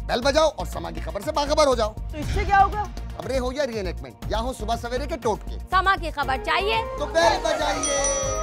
Bell बजाओ और समा की खबर से बाखबर हो जाओ। तो इससे क्या होगा? खबरें हो या रीएनएक्टमेंट या हो सुबह सवेरे के टोटके, समा की खबर चाहिए तो बेल बजाइए।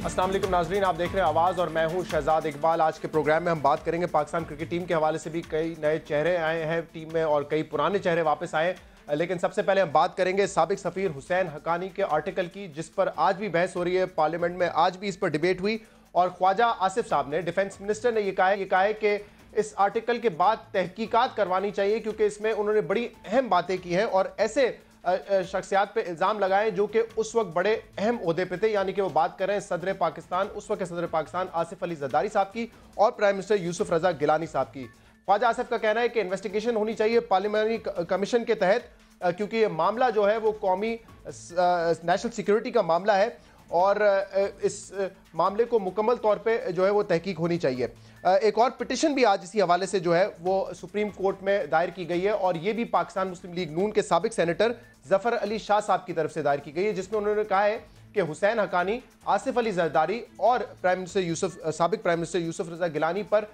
अस्सलाम वालेकुम नाजरीन, आप देख रहे हैं आवाज़ और मैं हूं शहजाद इकबाल। आज के प्रोग्राम में हम बात करेंगे पाकिस्तान क्रिकेट टीम के हवाले से भी कई नए चेहरे आए हैं टीम में और कई पुराने चेहरे वापस आए। लेकिन सबसे पहले हम बात करेंगे साबिक सफ़ीर हुसैन हक्कानी के आर्टिकल की, जिस पर आज भी बहस हो रही है पार्लियामेंट में। आज भी इस पर डिबेट हुई और ख्वाजा आसिफ साहब ने, डिफेंस मिनिस्टर ने ये कहा है कि इस आर्टिकल के बाद तहकीकात करवानी चाहिए, क्योंकि इसमें उन्होंने बड़ी अहम बातें की हैं और ऐसे शख्सियात पे इल्ज़ाम लगाए जो कि उस वक्त बड़े अहम ओहदे पे थे। यानी कि वो बात कर रहे हैं सदर पाकिस्तान, उस वक्त के सदर पाकिस्तान आसिफ अली जरदारी साहब की और प्राइम मिनिस्टर यूसुफ रजा गिलानी साहब की। ख्वाजा आसिफ का कहना है कि इन्वेस्टिगेशन होनी चाहिए पार्लियामेंट्री कमीशन के तहत, क्योंकि ये मामला जो है वो कौमी नेशनल सिक्योरिटी का मामला है और इस मामले को मुकम्मल तौर पे जो है वो तहकीक होनी चाहिए। एक और पिटिशन भी आज इसी हवाले से जो है वो सुप्रीम कोर्ट में दायर की गई है और ये भी पाकिस्तान मुस्लिम लीग नून के साबिक सेनेटर जफर अली शाह साहब की तरफ से दायर की गई है, जिसमें उन्होंने कहा है कि हुसैन हक्कानी, आसिफ अली जरदारी और साबिक प्राइम मिनिस्टर यूसुफ रजा गिलानी पर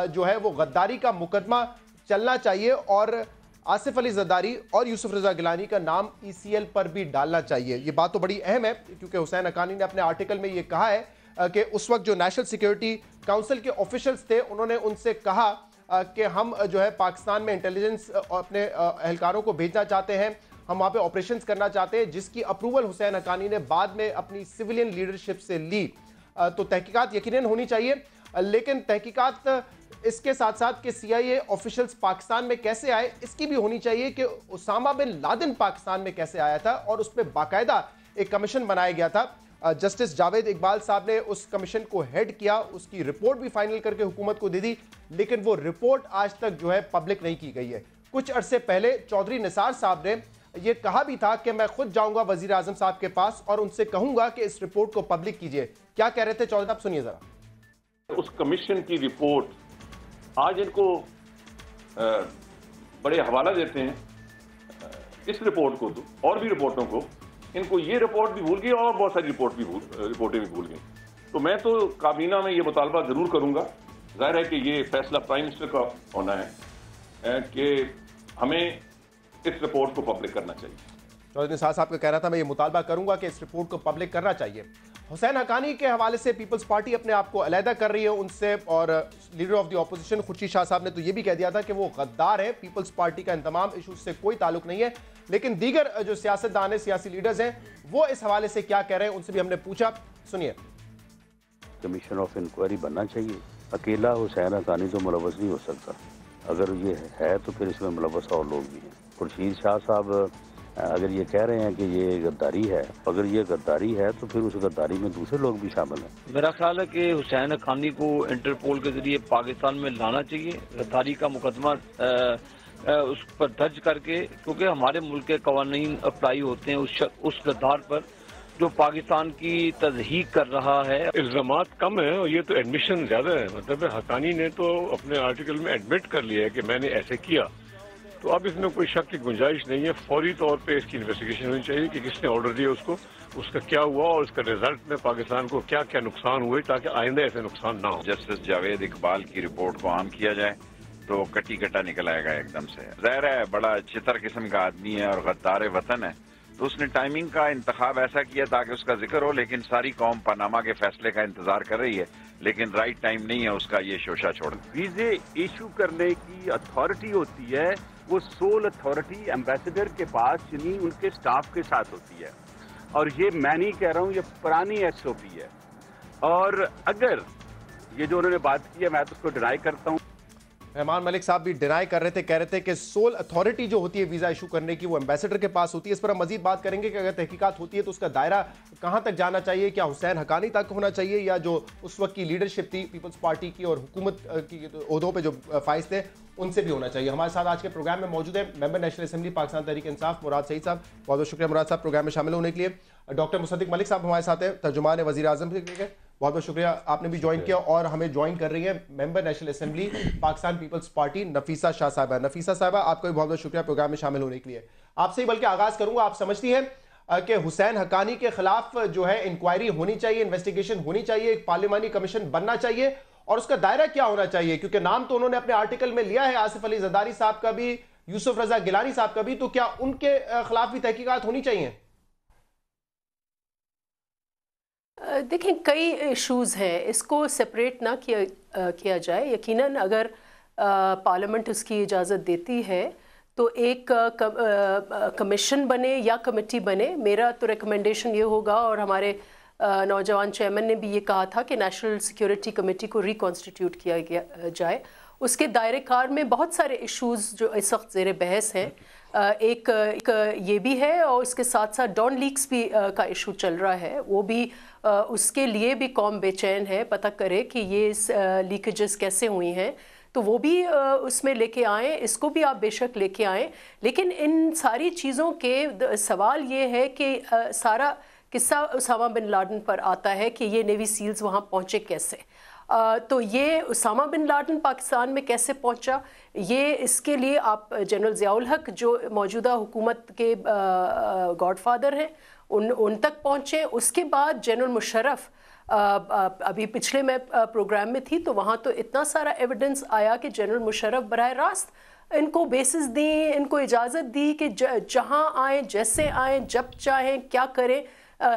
जो है वो गद्दारी का मुकदमा चलना चाहिए और आसिफ अली जरदारी और यूसुफ रजा गिलानी का नाम ECL पर भी डालना चाहिए। ये बात तो बड़ी अहम है, क्योंकि हुसैन हक्कानी ने अपने आर्टिकल में ये कहा है कि उस वक्त जो नेशनल सिक्योरिटी काउंसिल के ऑफिशियल्स थे, उन्होंने उनसे कहा कि हम जो है पाकिस्तान में इंटेलिजेंस अपने एहलकारों को भेजना चाहते हैं, हम वहाँ पे ऑपरेशंस करना चाहते हैं, जिसकी अप्रूवल हुसैन हक्कानी ने बाद में अपनी सिविलियन लीडरशिप से ली। तो तहकीकात यकीनन होनी चाहिए, लेकिन तहकीकात इसके साथ साथ कि CIA ऑफिशियल्स पाकिस्तान में कैसे आए इसकी भी होनी चाहिए, कि उसामा बिन लादेन पाकिस्तान में कैसे आया था और उस पर बाकायदा एक कमीशन बनाया गया था। जस्टिस जावेद इकबाल साहब ने उस कमीशन को हेड किया, उसकी रिपोर्ट भी फाइनल करके हुकूमत को दे दी, लेकिन वो रिपोर्ट आज तक जो है पब्लिक नहीं की गई है। कुछ अरसे पहले चौधरी निसार साहब ने ये कहा भी था कि मैं खुद जाऊंगा वजीर आजम साहब के पास और उनसे कहूंगा कि इस रिपोर्ट को पब्लिक कीजिए। क्या कह रहे थे चौधरी साहब, सुनिए जरा। उस कमीशन की रिपोर्ट आज इनको बड़े हवाला देते हैं इस रिपोर्ट को, तो और भी रिपोर्टों को, इनको ये रिपोर्ट भी भूल गई और बहुत सारी रिपोर्टें भी भूल गई। तो मैं तो काबीना में ये मुतालबा जरूर करूंगा, जाहिर है कि ये फैसला प्राइम मिनिस्टर का होना है कि हमें इस रिपोर्ट को पब्लिक करना चाहिए। चौधरी निसार साहब का कहना था मैं ये मुतालबा करूंगा कि इस रिपोर्ट को पब्लिक करना चाहिए। हुसैन हक्कानी के हवाले से पीपल्स पार्टी अपने आप को अलहदा कर रही है उनसे, और leader of the opposition Khurshid Shah साहब ने तो ये भी कह दिया था कि वो गद्दार है, पीपल्स पार्टी का इन तमाम इशूज से कोई ताल्लुक नहीं है। लेकिन दीगर जो सियासतदान है, सियासी लीडर्स हैं, वो इस हवाले से क्या कह रहे हैं, उनसे भी हमने पूछा, सुनिए। कमीशन ऑफ इंक्वायरी बनना चाहिए। अकेला हुसैन हक्कानी तो मुलव्वस नहीं हो सकता, अगर ये है तो फिर इसमें मुलव्वस और लोग भी हैं। खुर्शीद शाह साहब अगर ये कह रहे हैं कि ये गद्दारी है, अगर ये गद्दारी है तो फिर उस गद्दारी में दूसरे लोग भी शामिल हैं। मेरा ख्याल है कि हुसैन हक्कानी को इंटरपोल के जरिए पाकिस्तान में लाना चाहिए, गद्दारी का मुकदमा उस पर दर्ज करके, क्योंकि हमारे मुल्क के कवानीन अप्लाई होते हैं उस गद्दार पर जो पाकिस्तान की तज़हीक कर रहा है। इल्ज़ामात कम है और ये तो एडमिशन ज्यादा है। मतलब हक्कानी ने तो अपने आर्टिकल में एडमिट कर लिया है कि मैंने ऐसे किया, तो अब इसमें कोई शक की गुंजाइश नहीं है। फौरी तौर पे इसकी इन्वेस्टिगेशन होनी चाहिए कि किसने ऑर्डर दिया उसको, उसका क्या हुआ और उसका रिजल्ट में पाकिस्तान को क्या क्या नुकसान हुए, ताकि आइंदा ऐसे नुकसान ना हो। जस्टिस जावेद इकबाल की रिपोर्ट को आम किया जाए तो कटी कटा निकल आएगा एकदम से। ज़ाहिर है बड़ा चितर किस्म का आदमी है और गद्दार वतन है, तो उसने टाइमिंग का इंतखाब ऐसा किया ताकि उसका जिक्र हो, लेकिन सारी कौम पनामा के फैसले का इंतजार कर रही है, लेकिन राइट टाइम नहीं है उसका ये शोशा छोड़ना। वीजे इशू करने की अथॉरिटी होती है, वो सोल अथॉरिटी एम्बेसडर के पास यानी उनके स्टाफ के साथ होती है, और ये मैं नहीं कह रहा हूँ, ये पुरानी SOP है। और अगर ये जो उन्होंने बात की है, मैं तो उसको डिनाई करता हूँ। रहमान मलिक साहब भी डिनाई कर रहे थे, कह रहे थे कि सोल अथॉरिटी जो होती है वीज़ा इशू करने की वो एम्बेसडर के पास होती है। इस पर हम मजीद बात करेंगे कि अगर तहकीकात होती है तो उसका दायरा कहाँ तक जाना चाहिए, क्या हुसैन हक्कानी तक होना चाहिए या जो उस वक्त की लीडरशिप थी पीपल्स पार्टी की और हुकूमत की ओहदों पर जो फाइज थे उनसे भी होना चाहिए। हमारे साथ आज के प्रोग्राम में मौजूद है member National Assembly Pakistan Tehreek Insaf मुराद सईद साहब। बहुत बहुत शुक्रिया मुराद साहब प्रोग्राम में शामिल होने के लिए। डॉक्टर मुसद्दिक मलिक साहब हमारे साथ हैं, तर्जुमान वज़ीर आज़म के, बहुत बहुत शुक्रिया आपने भी ज्वाइन किया। और हमें ज्वाइन कर रही है member National Assembly Pakistan Peoples Party Nafisa Shah Sahiba. Nafisa साहिबा आपका भी बहुत बहुत शुक्रिया प्रोग्राम में शामिल होने के लिए। आपसे ही बल्कि आगाज करूंगा, आप समझती हैं कि हुसैन हक्कानी के खिलाफ जो है इंक्वायरी होनी चाहिए, इन्वेस्टिगेशन होनी चाहिए, एक पार्लिमानी कमीशन बनना चाहिए और उसका दायरा क्या होना चाहिए? क्योंकि नाम तो उन्होंने अपने आर्टिकल में लिया है आसिफ अली जरदारी साहब का भी, यूसुफ रजा गिलानी साहब का भी, तो क्या उनके खिलाफ भी तहकीकात होनी चाहिए? देखें, कई इश्यूज़ हैं, इसको सेपरेट ना किया जाए। यकीनन अगर पार्लियामेंट उसकी इजाज़त देती है तो एक कमीशन बने या कमेटी बने। मेरा तो रिकमेंडेशन ये होगा और हमारे नौजवान चेयरमैन ने भी ये कहा था कि नेशनल सिक्योरिटी कमेटी को रिकॉन्स्टिट्यूट किया जाए। उसके दायरे कार में बहुत सारे इश्यूज़ जो इस वक्त ज़ेर बहस हैं, एक ये भी है और इसके साथ साथ डॉन लीक्स भी का इशू चल रहा है। वो भी उसके लिए भी कौम बेचैन है, पता करे कि ये लीकेजेस कैसे हुई हैं, तो वो भी उसमें लेके आएँ, इसको भी आप बेशक लेके आएँ। लेकिन इन सारी चीज़ों के सवाल ये है कि सारा किस्सा उसामा बिन लादेन पर आता है कि ये नेवी सील्स वहाँ पहुँचे कैसे। तो ये उसामा बिन लादेन पाकिस्तान में कैसे पहुंचा, ये इसके लिए आप जनरल ज़ियाउल हक जो मौजूदा हुकूमत के गॉडफादर हैं उन तक पहुँचे। उसके बाद जनरल मुशर्रफ, अभी पिछले मैं प्रोग्राम में थी तो वहाँ तो इतना सारा एविडेंस आया कि जनरल मुशर्रफ बराह रास्त इनको बेसिस दी, इनको इजाज़त दी कि जहाँ आएँ, जैसे आएँ, जब चाहें, क्या करें,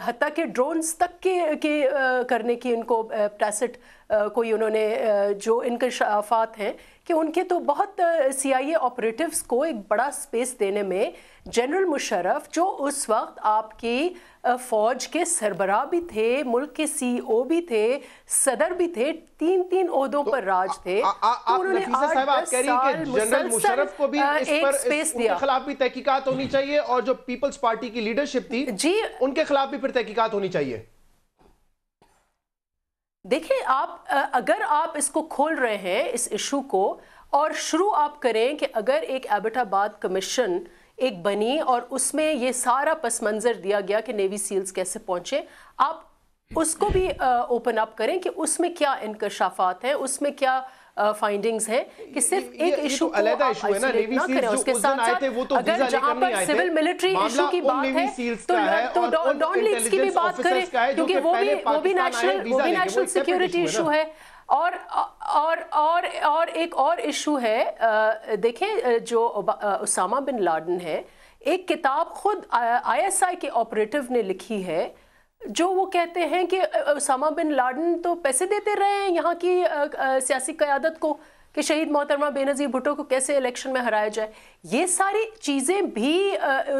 हत्ता के ड्रोन्स तक के करने की इनको टैसिट कोई उन्होंने जो इंकशाफात हैं कि उनके तो बहुत CIA ऑपरेटिव्स को एक बड़ा स्पेस देने में जनरल मुशर्रफ जो उस वक्त आपकी फ़ौज के सरबराह भी थे, मुल्क के CEO भी थे, सदर भी थे, तीन ओहदों पर राज थे, तो उन्होंने 8-10 साल जनरल मुशर्रफ को भी एक स्पेस दिया। उनके खिलाफ भी तहकीकात होनी चाहिए और जो पीपल्स पार्टी की लीडरशिप थी जी उनके खिलाफ भी फिर तहकीकात होनी चाहिए। देखिए, आप अगर आप इसको खोल रहे हैं इस इशू को और शुरू आप करें कि अगर एक एबटाबाद कमीशन एक बनी और उसमें ये सारा पस मंज़र दिया गया कि नेवी सील्स कैसे पहुंचे, आप उसको भी ओपन अप करें कि उसमें क्या इंकशाफात हैं, उसमें क्या फाइंडिंग्स हैं, कि सिर्फ एक इशू को आप आइसोलेट ना करें। उसके साथ साथ अगर जहां पर सिविल मिलिट्री इशू की बात है तो डॉन लीक्स की भी बात करें, क्योंकि वो भी नेशनल सिक्योरिटी इशू है। और एक और इशू है, देखें जो उसामा बिन लादेन है, एक किताब खुद ISI के ऑपरेटिव ने लिखी है जो वो कहते हैं कि उसामा बिन लादेन तो पैसे देते रहे हैं यहाँ की सियासी क़यादत को कि शहीद मोहतरमा बेनज़ीर भुट्टो को कैसे इलेक्शन में हराया जाए। ये सारी चीज़ें भी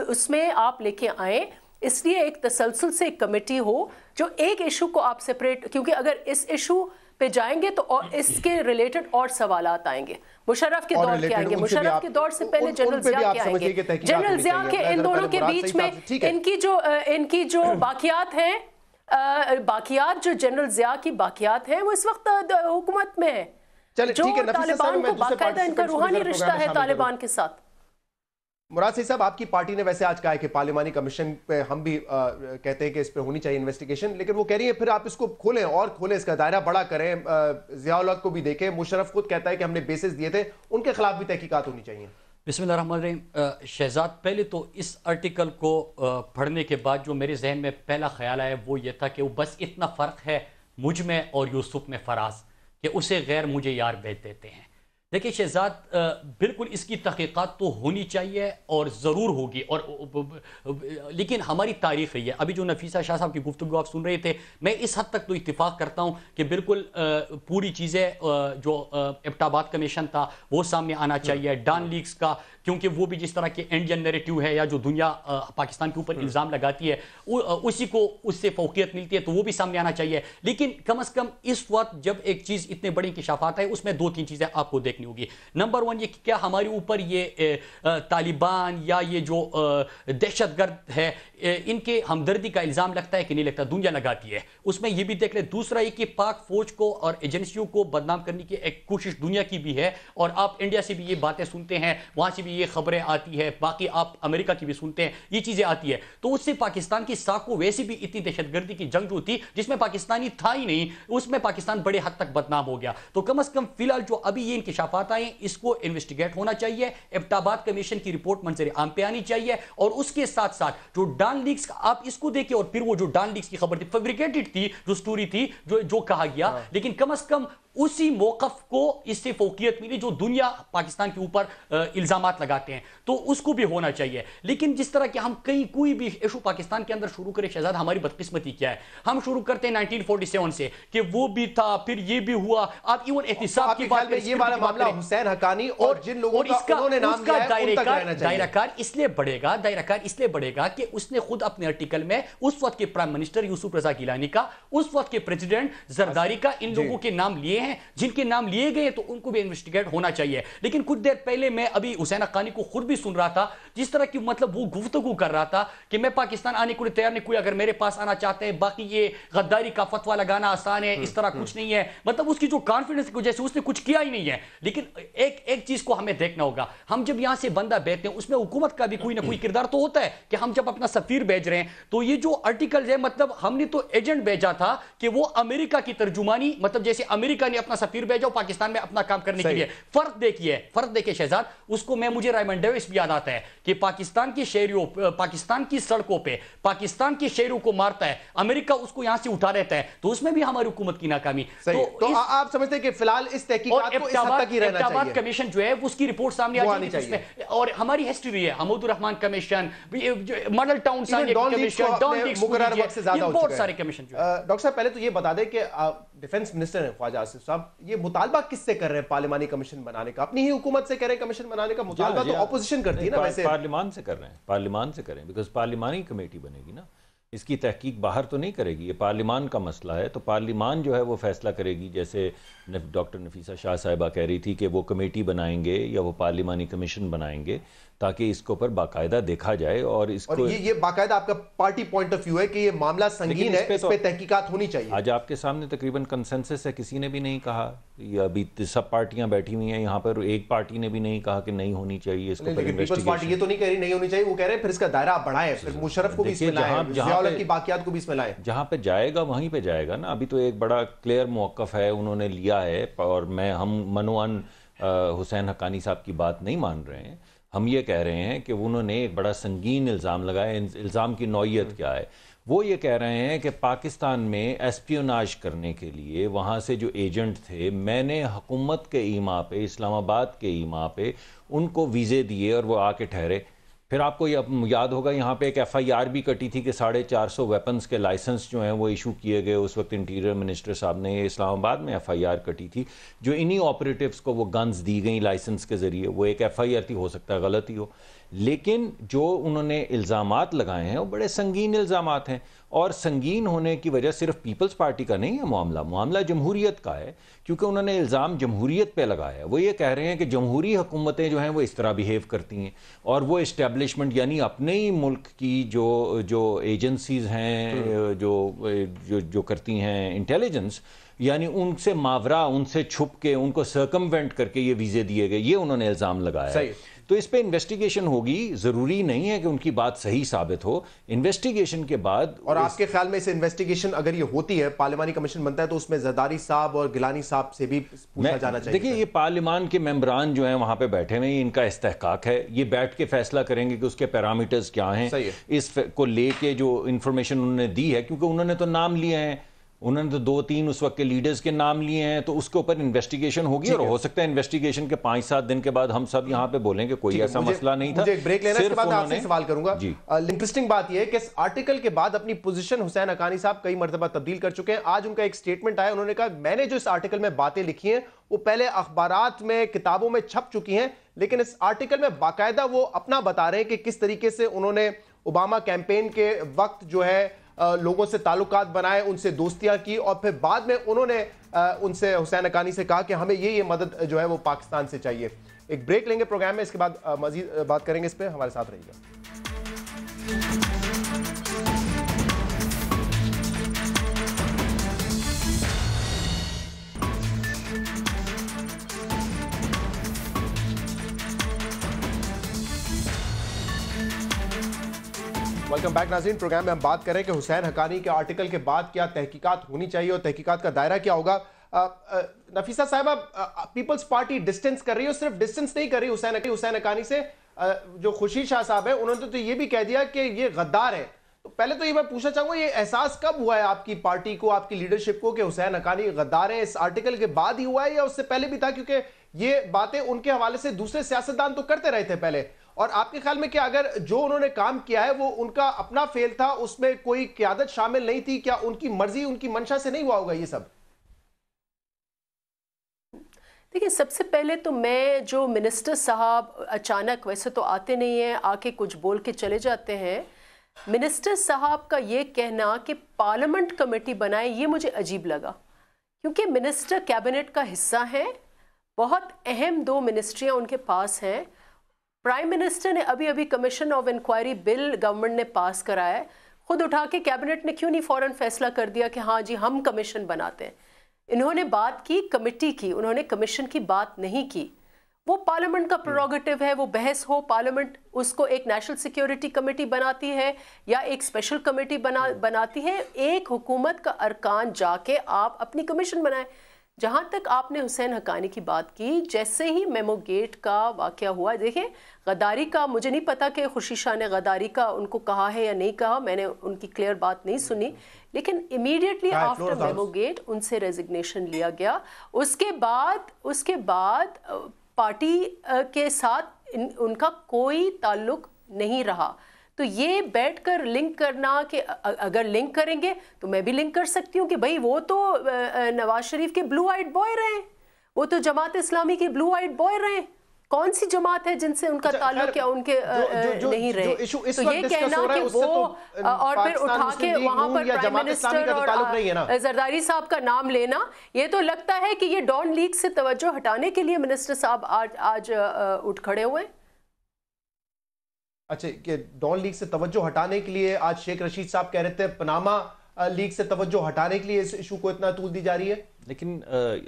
उसमें आप लेके आएँ, इसलिए एक तसलसल से एक कमेटी हो जो एक इशू को आप सेपरेट, क्योंकि अगर इस इशू पे जाएंगे तो और इसके रिलेटेड और सवालात आएंगे। मुशर्रफ के दौर के आएंगे, मुशर्रफ के दौर से पहले जनरल ज़िया के आएंगे, जनरल ज़िया के इन दोनों के बीच में इनकी जो बाकियात हैं, बाकियात जो जनरल ज़िया की बाकियात हैं वो इस वक्त हुकूमत में है, जो तालिबान को बाकायदा इनका रूहानी रिश्ता है तालिबान के साथ। मुराद सईद साहब, आपकी पार्टी ने वैसे आज कहा है कि पार्लिमानी कमीशन पे हम भी कहते हैं कि इस पे होनी चाहिए इन्वेस्टिगेशन, लेकिन वो कह रही है फिर आप इसको खोलें और खोलें, इसका दायरा बड़ा करें, ज़ियाउल हक को भी देखें। मुशर्रफ खुद कहता है कि हमने बेसिस दिए थे, उनके खिलाफ भी तहकीकात होनी चाहिए। बिस्मिल्लाहिर्रहमानिर्रहीम। शहजाद, पहले तो इस आर्टिकल को पढ़ने के बाद जो मेरे जहन में पहला ख्याल आया वो ये था कि वो बस इतना फ़र्क है मुझ में और यूसुफ में फराज कि उसे गैर मुझे यार भेज देते हैं। देखिए शहजाद, बिल्कुल इसकी तहकीकात तो होनी चाहिए और ज़रूर होगी, और लेकिन हमारी तारीख़ है। अभी जो नफीसा शाह साहब की गुफ्तगू आप सुन रहे थे, मैं इस हद तक तो इत्तिफाक करता हूँ कि बिल्कुल पूरी चीज़ें जो एबटाबाद कमीशन था वो सामने आना चाहिए, डॉन लीक्स का, क्योंकि वो भी जिस तरह के इंडियन नैरेटिव है या जो दुनिया पाकिस्तान के ऊपर इल्ज़ाम लगाती है उसी को उससे फौकियत मिलती है, तो वो भी सामने आना चाहिए। लेकिन कम अज़ कम इस वक्त जब एक चीज़ इतने बड़ी इंकशाफात है उसमें 2-3 चीज़ें आपको देखनी नहीं होगी। नंबर वन ये कि क्या हमारे ऊपर ये तालिबान या ये जो दहशतगर्द है इनके हमदर्दी का इल्ज़ाम लगता है कि नहीं लगता? दुनिया लगाती है। उसमें ये भी देख ले। दूसरा ये कि पाक फौज को और एजेंसियों को बदनाम करने की एक कोशिश दुनिया की भी है, और आप इंडिया से भी ये बातें सुनते हैं, वहाँ से भी ये खबरें आती है, बाकी आप अमेरिका की भी सुनते हैं, ये चीज़ें आती है। तो उससे पाकिस्तान की साको वैसे भी इतनी दहशतगर्दी की जंग जो थी जिसमें पाकिस्तानी था ही नहीं, उसमें पाकिस्तान बड़े हद तक बदनाम हो गया। तो कम अज़ कम फिलहाल जो अभी ये इंकशाफात आए इसको इन्वेस्टिगेट होना चाहिए, एबटाबाद कमीशन की रिपोर्ट मंजर आम पे आनी चाहिए, और उसके साथ साथ जो डान लीक्स आप इसको देखिए, और फिर वो जो डान लीक्स की खबर थी फैब्रिकेटेड थी, जो स्टोरी थी, जो कहा गया, लेकिन कम अज़ कम उसी मौकफ को इससे फोकियत मिली जो दुनिया पाकिस्तान के ऊपर इल्जामात लगाते हैं, तो उसको भी होना चाहिए। लेकिन जिस तरह के हम कोई भी इशू पाकिस्तान के अंदर शुरू करें शहजाद, हमारी बदकिस्मती क्या है, हम शुरू करते हैं 1947 से कि वो भी था, फिर ये भी हुआ। आप इवन एहतिसाब की बात, ये वाला मामला हुसैन हक्कानी और जिन लोगों का उन्होंने नाम लिया है उन तक रहना चाहिए। दायराकार इसलिए बढ़ेगा कि उसने खुद अपने आर्टिकल में उस वक्त के प्राइम मिनिस्टर यूसुफ रजा गिलानी का, उस वक्त के प्रेसिडेंट जरदारी का, इन लोगों के नाम लिए हैं, जिनके नाम लिए गए, तो उनको भी इन्वेस्टिगेट होना चाहिए। लेकिन कुछ देर पहले मैं अभी हुसैन हक्कानी को खुद भी सुन रहा था, जिस तरह की मतलब वो गुफ्तगू कर रहा था कि मैं पाकिस्तान आने को तैयार नहीं, कोई अगर मेरे पास आना चाहते हैं, बाकी ये गद्दारी का फतवा लगाना आसान है, इस तरह कुछ नहीं है। मतलब उसकी जो कॉन्फिडेंस की वजह से उसने कुछ किया ही नहीं है। लेकिन एक चीज को हमें देखना होगा, हम जब यहां से बंदा भेजते हैं उसमें हुकूमत का भी कोई ना कोई किरदार तो होता है कि हम जब अपना सफीर भेज रहे हैं, तो ये जो आर्टिकल है, मतलब हमने तो एजेंट भेजा था कि वो अमेरिका की तर्जुमानी, मतलब जैसे अमेरिका ने अपना सफीर भेजा पाकिस्तान में अपना काम करने के लिए। फर्क देखिए शहजाद, उसको मुझे रायमंड डेविस भी याद आता है कि पाकिस्तान के शहरियों, पाकिस्तान की सड़कों पे पाकिस्तान के शहरों को मारता है, अमेरिका उसको यहां से उठा रहता है, तो उसमें भी हमारी हुकूमत की नाकामी। तो आप समझते हैं कि फिलहाल इस तहकीकात को इस हद तक ही रहना चाहिए। कमीशन जो है उसकी रिपोर्ट सामने आनी चाहिए, और हमारी हिस्ट्री है, Hamidur Rahman commission, model town commission, बहुत सारे कमीशन। डॉक्टर साहब पहले तो ये बता दें कि डिफेंस मिनिस्टर हैं ख्वाजा आसिफ साहब, ये मुतालबा किससे कर रहे हैं पार्लिमानी कमीशन बनाने का? अपनी ही हुकूमत से कह रहे हैं कमीशन बनाने का मुतालबा, तो ऑपोजिशन करती है ना। वैसे पार्लियामान से कर रहे हैं, पार्लियामान से करें, बिकॉज पार्लिमानी कमेटी बनेगी ना, इसकी तहकीक बाहर तो नहीं करेगी, ये पार्लियामान का मसला है, तो पार्लियामान जो है वो फैसला करेगी। जैसे डॉक्टर नफीसा शाह साहिबा कह रही थी कि वो कमेटी बनाएंगे या वो पार्लियामानी कमीशन बनाएंगे ताकि इसके ऊपर बाकायदा देखा जाए, और इसको, और ये बाकायदा आपका पार्टी पॉइंट ऑफ व्यू है कि ये मामला संगीन है, इस पे तहकीकात होनी चाहिए। आज आपके सामने तकरीबन कंसेंसस है, किसी ने भी नहीं कहा, ये अभी सब पार्टियां बैठी हुई हैं यहाँ पर, एक पार्टी ने भी नहीं कहा कि नहीं होनी चाहिए इसको। लेकिन पीपल्स पार्टी ये तो नहीं कह रही नहीं होनी चाहिए, वो कह रहे हैं फिर इसका दायरा आप बढ़ाएं, फिर मुशर्रफ को भी इसमें लाएं, ज़ियाउल की बाकियात को भी इसमें लाएं। जहाँ पे जाएगा वहीं पे जाएगा ना। अभी तो एक बड़ा क्लियर मौक़िफ़ है उन्होंने लिया है, और हम मनोअन हुसैन हक्कानी साहब की बात नहीं मान रहे हैं। हम ये कह रहे हैं कि उन्होंने एक बड़ा संगीन इल्ज़ाम लगाया। इल्ज़ाम की नौइयत क्या है? वो ये कह रहे हैं कि पाकिस्तान में एस्पियोनाज करने के लिए वहाँ से जो एजेंट थे, मैंने हुकूमत के ईमा पे, इस्लामाबाद के ईमा पे उनको वीज़े दिए और वो आके ठहरे। फिर आपको याद होगा यहाँ पे एक FIR भी कटी थी कि 450 वेपन्स के लाइसेंस जो हैं वो इशू किए गए। उस वक्त इंटीरियर मिनिस्टर साहब ने, इस्लामाबाद में FIR कटी थी, जो इन्हीं ऑपरेटिव्स को वो गन्स दी गई लाइसेंस के ज़रिए। वो एक FIR थी, हो सकता है गलती हो, लेकिन जो उन्होंने इल्ज़ामात लगाए हैं वो बड़े संगीन इल्ज़ामात हैं। और संगीन होने की वजह सिर्फ पीपल्स पार्टी का नहीं है, मामला जमहूरियत का है, क्योंकि उन्होंने इल्ज़ाम जमहूरियत पे लगाया है। वो ये कह रहे हैं कि जमहूरी हुकूमतें जो हैं वो इस तरह बिहेव करती हैं, और वो इस्टेब्लिशमेंट यानी अपने ही मुल्क की जो एजेंसीज़ हैं, जो करती हैं इंटेलिजेंस, यानी उनसे मावरा, उनसे छुप के, उनको सर्कमवेंट करके ये वीज़े दिए गए, ये उन्होंने इल्ज़ाम लगाया है। तो इस पे इन्वेस्टिगेशन होगी, ज़रूरी नहीं है कि उनकी बात सही साबित हो, इन्वेस्टिगेशन के बाद। और आपके ख्याल में इस इन्वेस्टिगेशन अगर ये होती है, पार्लियामानी कमीशन बनता है, तो उसमें जरदारी साहब और गिलानी साहब से भी पूछा जाना चाहिए? देखिए, ये पार्लियामान के मेंबरान जो हैं वहाँ पे बैठे हुए हैं, इनका इस्तेहकाक है, ये बैठ के फैसला करेंगे कि उसके पैरामीटर्स क्या हैं, इस को लेके जो इन्फॉर्मेशन उन्होंने दी है, क्योंकि उन्होंने तो नाम लिए हैं, उन्होंने तो 2-3 उस वक्त के लीडर्स के नाम लिए हैं, तो उसके ऊपर इन्वेस्टिगेशन होगी। और हो सकता है इन्वेस्टिगेशन के 5-7 दिन के बाद हम सब यहाँ पे बोलेंगे कोई ऐसा मसला नहीं था। मुझे एक ब्रेक लेना, इसके बाद आपसे सवाल करूंगा। इंटरेस्टिंग बात यह है कि इस आर्टिकल के बाद अपनी पोजीशन हुसैन हक्कानी साहब कई मरतबा तब्दील कर चुके हैं। आज उनका एक स्टेटमेंट आया, उन्होंने कहा मैंने जो इस आर्टिकल में बातें लिखी हैं वो पहले अखबारात में, किताबों में छप चुकी हैं, लेकिन इस आर्टिकल में बाकायदा वो अपना बता रहे हैं कि किस तरीके से उन्होंने ओबामा कैंपेन के वक्त जो है लोगों से ताल्लुकात बनाए, उनसे दोस्तियां की, और फिर बाद में उन्होंने ان سے حسین حقانی سے کہا کہ ہمیں یہ مدد جو ہے وہ پاکستان سے چاہیے. ایک بریک لیں گے پروگرام میں, اس کے بعد مزید بات کریں گے اس پہ. ہمارے ساتھ رہیے گا. ویلکم بیک ناظرین. پروگرام میں ہم بات کریں کہ حسین حقانی کے آرٹیکل کے بعد کیا تحقیقات ہونی چاہیے اور تحقیقات کا دائرہ کیا ہوگا. نفیسہ صاحبہ, پیپلز پارٹی ڈسٹنس کر رہی ہے, اور صرف ڈسٹنس نہیں کر رہی حسین حقانی سے. جو خورشید شاہ صاحب ہیں انہوں نے تو یہ بھی کہہ دیا کہ یہ غدار ہے. تو پہلے تو یہ میں پوچھنا چاہوں گا, یہ احساس کب ہوا ہے آپ کی پارٹی کو, آپ کی لیڈرشپ کو, کہ حسین حقانی غدار ہیں؟ اس آرٹیکل کے بعد ہی ہوا ہے یا اس سے پہلے بھی تھا؟ کیونکہ یہ باتیں ان کے حوالے سے دوسرے سیاستدان تو کرتے رہے تھے پہلے. اور آپ کے خیال میں کیا اگر جو انہوں نے کام کیا ہے وہ ان کا اپنا فیل تھا, اس میں کوئی قیادت شامل نہیں تھی, کیا ان کی مرضی, ان کی منشا سے نہیں ہوا ہوگا یہ سب؟ دیکھیں, سب سے پہلے تو میں جو منسٹر صاحب اچانک, ویسے تو آتے نہیں ہیں, آ کے کچھ بول کے چلے جاتے ہیں, منسٹر صاحب کا یہ کہنا کہ پارلیمنٹ کمیٹی بنائے, یہ مجھے عجیب لگا. کیونکہ منسٹر کیبنٹ کا حصہ ہیں, بہت اہم 2 منسٹریاں ان کے پاس ہیں. پرائم منسٹر نے ابھی commission of inquiry bill government نے پاس کرایا ہے, خود اٹھا کے کیبنٹ نے کیوں نہیں فوراً فیصلہ کر دیا کہ ہاں جی ہم کمیشن بناتے ہیں. انہوں نے بات کی کمیٹی کی, انہوں نے کمیشن کی بات نہیں کی. وہ پارلیمنٹ کا پروگیٹو ہے, وہ بحث ہو, پارلیمنٹ اس کو ایک نیشنل سیکیورٹی کمیٹی بناتی ہے یا ایک اسپیشل کمیٹی بناتی ہے. ایک حکومت کا ارکان جا کے آپ اپنی کمیشن بنائیں. جہاں تک آپ نے حسین حقانی کی بات کی, جیسے ہی میمو گیٹ کا واقعہ ہوا, دیکھیں غداری کا مجھے نہیں پتا کہ خورشید شاہ نے غداری کا ان کو کہا ہے یا نہیں کہا, میں نے ان کی کلیئر بات نہیں سنی, لیکن امیڈیٹلی آفٹر میمو گیٹ ان سے ریزگنیشن لیا گیا. اس کے بعد پارٹی کے ساتھ ان کا کوئی تعلق نہیں رہا. تو یہ بیٹھ کر لنک کرنا, کہ اگر لنک کریں گے تو میں بھی لنک کر سکتی ہوں کہ بھائی وہ تو نواز شریف کے بلو آئیڈ بوائے رہے, وہ تو جماعت اسلامی کے بلو آئیڈ بوائے رہے. کون سی جماعت ہے جن سے ان کا تعلق یا ان کے نہیں رہے؟ تو یہ کہنا کہ وہ, اور پھر اٹھا کے وہاں پر پرائم منسٹر اور زرداری صاحب کا نام لینا, یہ تو لگتا ہے کہ یہ ڈان لیگ سے توجہ ہٹانے کے لیے منسٹر صاحب آج اٹھ کھڑے ہوئے. اچھا, کہ ڈان لیگ سے توجہ ہٹانے کے لیے آج شیخ رشید صاحب کہہ رہے تھے پناما لیگ سے توجہ ہٹانے کے لیے اس ایشو کو اتنا طول دی جا رہی ہے. لیکن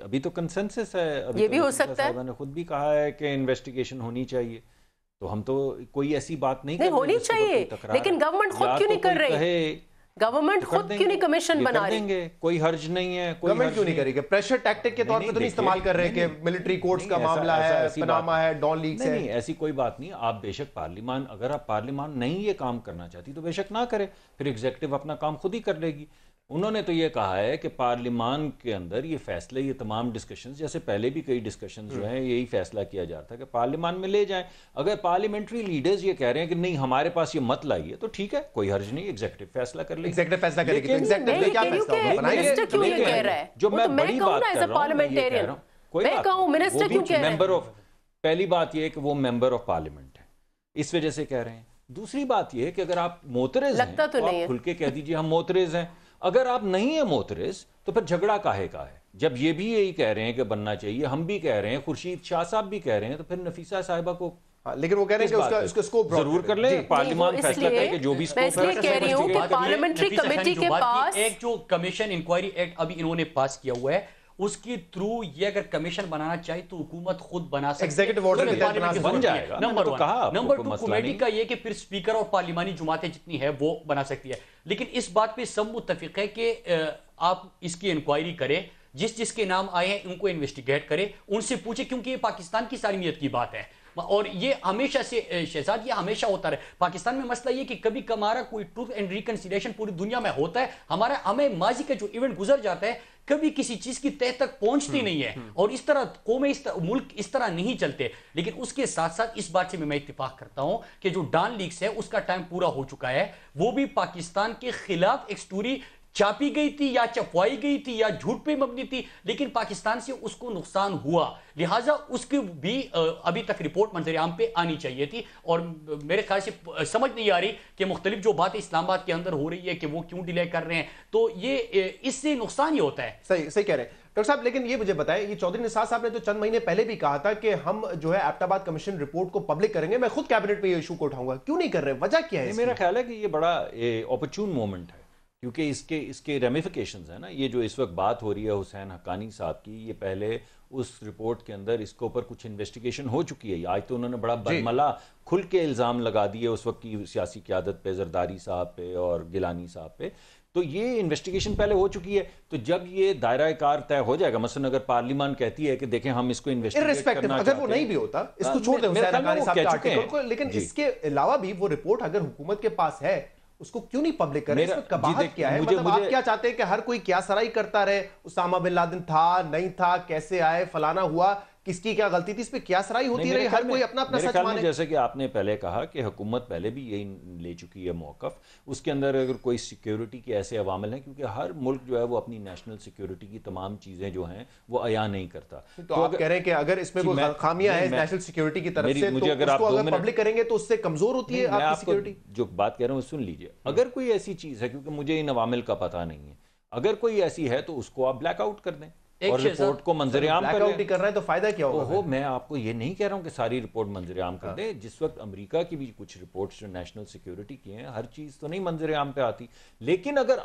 ابھی تو کنسنسس ہے, یہ بھی ہو سکتا ہے, صاحبہ نے خود بھی کہا ہے کہ انویسٹیگیشن ہونی چاہیے. تو ہم تو کوئی ایسی بات نہیں ہونی چاہیے, لیکن گورنمنٹ خود کیوں نہیں کر رہی؟ گورنمنٹ خود کیوں نہیں کمیشن بنا رہی؟ کوئی حرج نہیں ہے. گورنمنٹ کیوں نہیں کرے گی؟ پریشر ٹیکٹک کے طور پہ تو نہیں استعمال کر رہے کہ ملٹری کورٹس کا معاملہ ہے, پناما ہے, ڈان لیگ سے. نہیں, ایسی کوئی بات نہیں. آپ بے شک پارلیمان, اگر آپ پارلیمان نہیں یہ کام کرنا چاہتی تو بے شک نہ کرے, پھر ایگزیکٹو اپنا کام خود ہی کر لے گی. انہوں نے تو یہ کہا ہے کہ پارلیمان کے اندر یہ فیصلے, یہ تمام ڈسکشنز, جیسے پہلے بھی کئی ڈسکشنز جو ہیں یہی فیصلہ کیا جاتا ہے کہ پارلیمان میں لے جائیں. اگر پارلیمنٹری لیڈرز یہ کہہ رہے ہیں کہ نہیں ہمارے پاس یہ مت لائیے تو ٹھیک ہے, کوئی حرج نہیں, ایگزیکٹو فیصلہ کر لیں. ایگزیکٹو فیصلہ کرے گی تو ایگزیکٹو میں کیا فیصلہ بنائیں گے؟ جو میں بڑی بات کر رہا ہوں, میں یہ کہہ رہا ہوں, کوئی بات ممبر آف, پہلی بات یہ ہے کہ وہ ممبر آف پارلیمنٹ ہے, اس وجہ سے کہہ رہے ہیں. دوسری بات یہ ہے کہ اگر آپ معترض ہیں تو آپ کھل کے کہہ دیجئے ہم معترض ہیں. اگر آپ نہیں ہیں معترض تو پھر جھگڑا کاہے کا ہے؟ جب یہ بھی یہی کہہ رہے ہیں کہ بننا چاہیے, ہم بھی کہہ رہے ہیں, خورشید شاہ صاحب بھی کہہ رہے ہیں, تو پھر نفیسہ صاحبہ کو لیکن وہ کہہ رہے ہیں کہ اس کا سکوپ ضرور کر لیں, پارلیمان فیصلہ کرے کہ جو بھی سکوپ ہے. میں کہہ رہی ہوں کہ پارلیمنٹری کمیٹی کے پاس ایک جو کمیشن انکوائری ایکٹ ابھی انہوں نے پاس کیا ہوا ہے, اس کی تھرو یہ اگر کمیشن بنانا چاہے تو حکومت خود بنا سکتی ہے, بن جائے گا. نمبر 2 کمیٹی کا یہ کہ پھر سپیکر اور پارلیمانی جماعتیں جتنی ہے وہ بنا سکتی ہے. لیکن اس بات پہ سب متفق ہے کہ آپ اس کی انکوائری کریں, جس کے نام آئے ہیں ان کو انویسٹیگیٹ کرے, ان سے پوچھے, کیونکہ یہ پاکستان کی سالمیت کی بات ہے. اور یہ ہمیشہ سے شہزاد یہ ہمیشہ ہوتا رہے. پاکستان میں مسئلہ یہ کہ کبھی ہمارا کوئی ٹروتھ اینڈ ریکنسیلیشن پوری دنیا میں ہوتا ہے, ہمیں ماضی کا جو ایونٹ گزر جاتا ہے کبھی کسی چیز کی تہ تک پہنچتی نہیں ہے, اور اس طرح قومیں ملک اس طرح نہیں چلتے. لیکن اس کے ساتھ ساتھ اس بات سے میں اتفاق کرتا ہوں کہ جو ڈان لیگز ہے اس کا ٹائم پورا ہو چکا ہے. وہ بھی پاکستان کے خلاف ایک سٹوری چھاپی گئی تھی یا چپوائی گئی تھی یا جھوٹ پہ مبنی تھی, لیکن پاکستان سے اس کو نقصان ہوا, لہٰذا اس کی بھی ابھی تک رپورٹ منظر عام پہ آنی چاہیے تھی. اور میرے خیال سے سمجھ نہیں آ رہی کہ مختلف جو باتیں اسلام آباد کے اندر ہو رہی ہے کہ وہ کیوں ڈیلے کر رہے ہیں, تو یہ اس سے نقصان ہی ہوتا ہے. صحیح کہہ رہے ہیں ڈاکٹر صاحب لیکن یہ مجھے بتائیں، یہ چودھری نثار صاحب نے تو چند مہینے پہلے بھی کہا تھا کہ ہم جو ہے ایبٹ آباد کمیشن رپورٹ کو پبلک کریں گے، میں خود کیبنٹ پہ یہ ایشو کو اٹھاؤں گا، کیوں نہیں کر رہے؟ وجہ کیا ہے؟ میرا خیال ہے کہ یہ بڑا اپرچون مومنٹ ہے، کیونکہ اس کے ریمیفیکیشنز ہیں نا. یہ جو اس وقت بات ہو رہی ہے حسین حقانی صاحب کی، یہ پہلے اس رپورٹ کے اندر اس کے اوپر کچھ انویسٹیگیشن ہو چکی ہے. آج تو انہوں نے بڑا برملا کھل کے الزام لگا دیے اس وقت کی سیاسی قیادت پہ، زرداری صاحب پہ اور گیلانی صاحب پہ. تو یہ انویسٹیگیشن پہلے ہو چکی ہے. تو جب یہ دائرہ کار طے ہو جائے گا، مثلا اگر پارلیمان کہتی ہے کہ دیکھیں ہم اس کو انویسٹیگیٹ کرنا چاہتے ہیں، اگر وہ نہیں بھی ہوتا اس کو چھوڑ دیں حسین حقانی صاحب کے آرٹیکل کو، لیکن اس کے علاوہ بھی وہ رپورٹ اگر حکومت کے پاس ہے اس کو کیوں نہیں پبلک کریں؟ اس میں قباحت کیا ہے؟ مطلب آپ کیا چاہتے ہیں کہ ہر کوئی کیا سرائی کرتا رہے؟ اسامہ بن لادن تھا نہیں تھا، کیسے آئے، فلانا ہوا، کس کی کیا غلطی تھی، اس پہ کیا سرائی ہوتی رہی، ہر کوئی اپنا اپنا سچ مانے؟ جیسے کہ آپ نے پہلے کہا کہ حکومت پہلے بھی یہی لے چکی ہے موقف. اس کے اندر اگر کوئی سیکیورٹی کے ایسے عوامل ہیں، کیونکہ ہر ملک جو ہے وہ اپنی نیشنل سیکیورٹی کی تمام چیزیں جو ہیں وہ عیاں نہیں کرتا. تو آپ کہہ رہے ہیں کہ اگر اس میں کوئی خامیاں ہیں نیشنل سیکیورٹی کی طرف سے تو اس کو اگر پبلک کریں گے تو اس سے کمزور ہوتی ہے آپ کی سیکیورٹی؟ جو بات کہہ رہا ہوں سن لیجئے. اگر کوئی ایسی چیز ہے، کیونکہ مجھے ان عوامل کا پتہ نہیں ہے، اگر کوئی ایسی ہے تو اس کو آپ بلیک آؤٹ کر دیں اور رپورٹ کو منظر عام کر لیں. کر رہے ہیں تو فائدہ کیا ہوگا؟ میں آپ کو یہ نہیں کہہ رہا ہوں کہ ساری رپورٹ منظر عام کر دیں. جس وقت امریکہ کی بھی کچھ رپورٹس جو نیشنل سیکیورٹی کی ہیں، ہر چیز تو نہیں منظر عام پہ آتی. لیکن اگر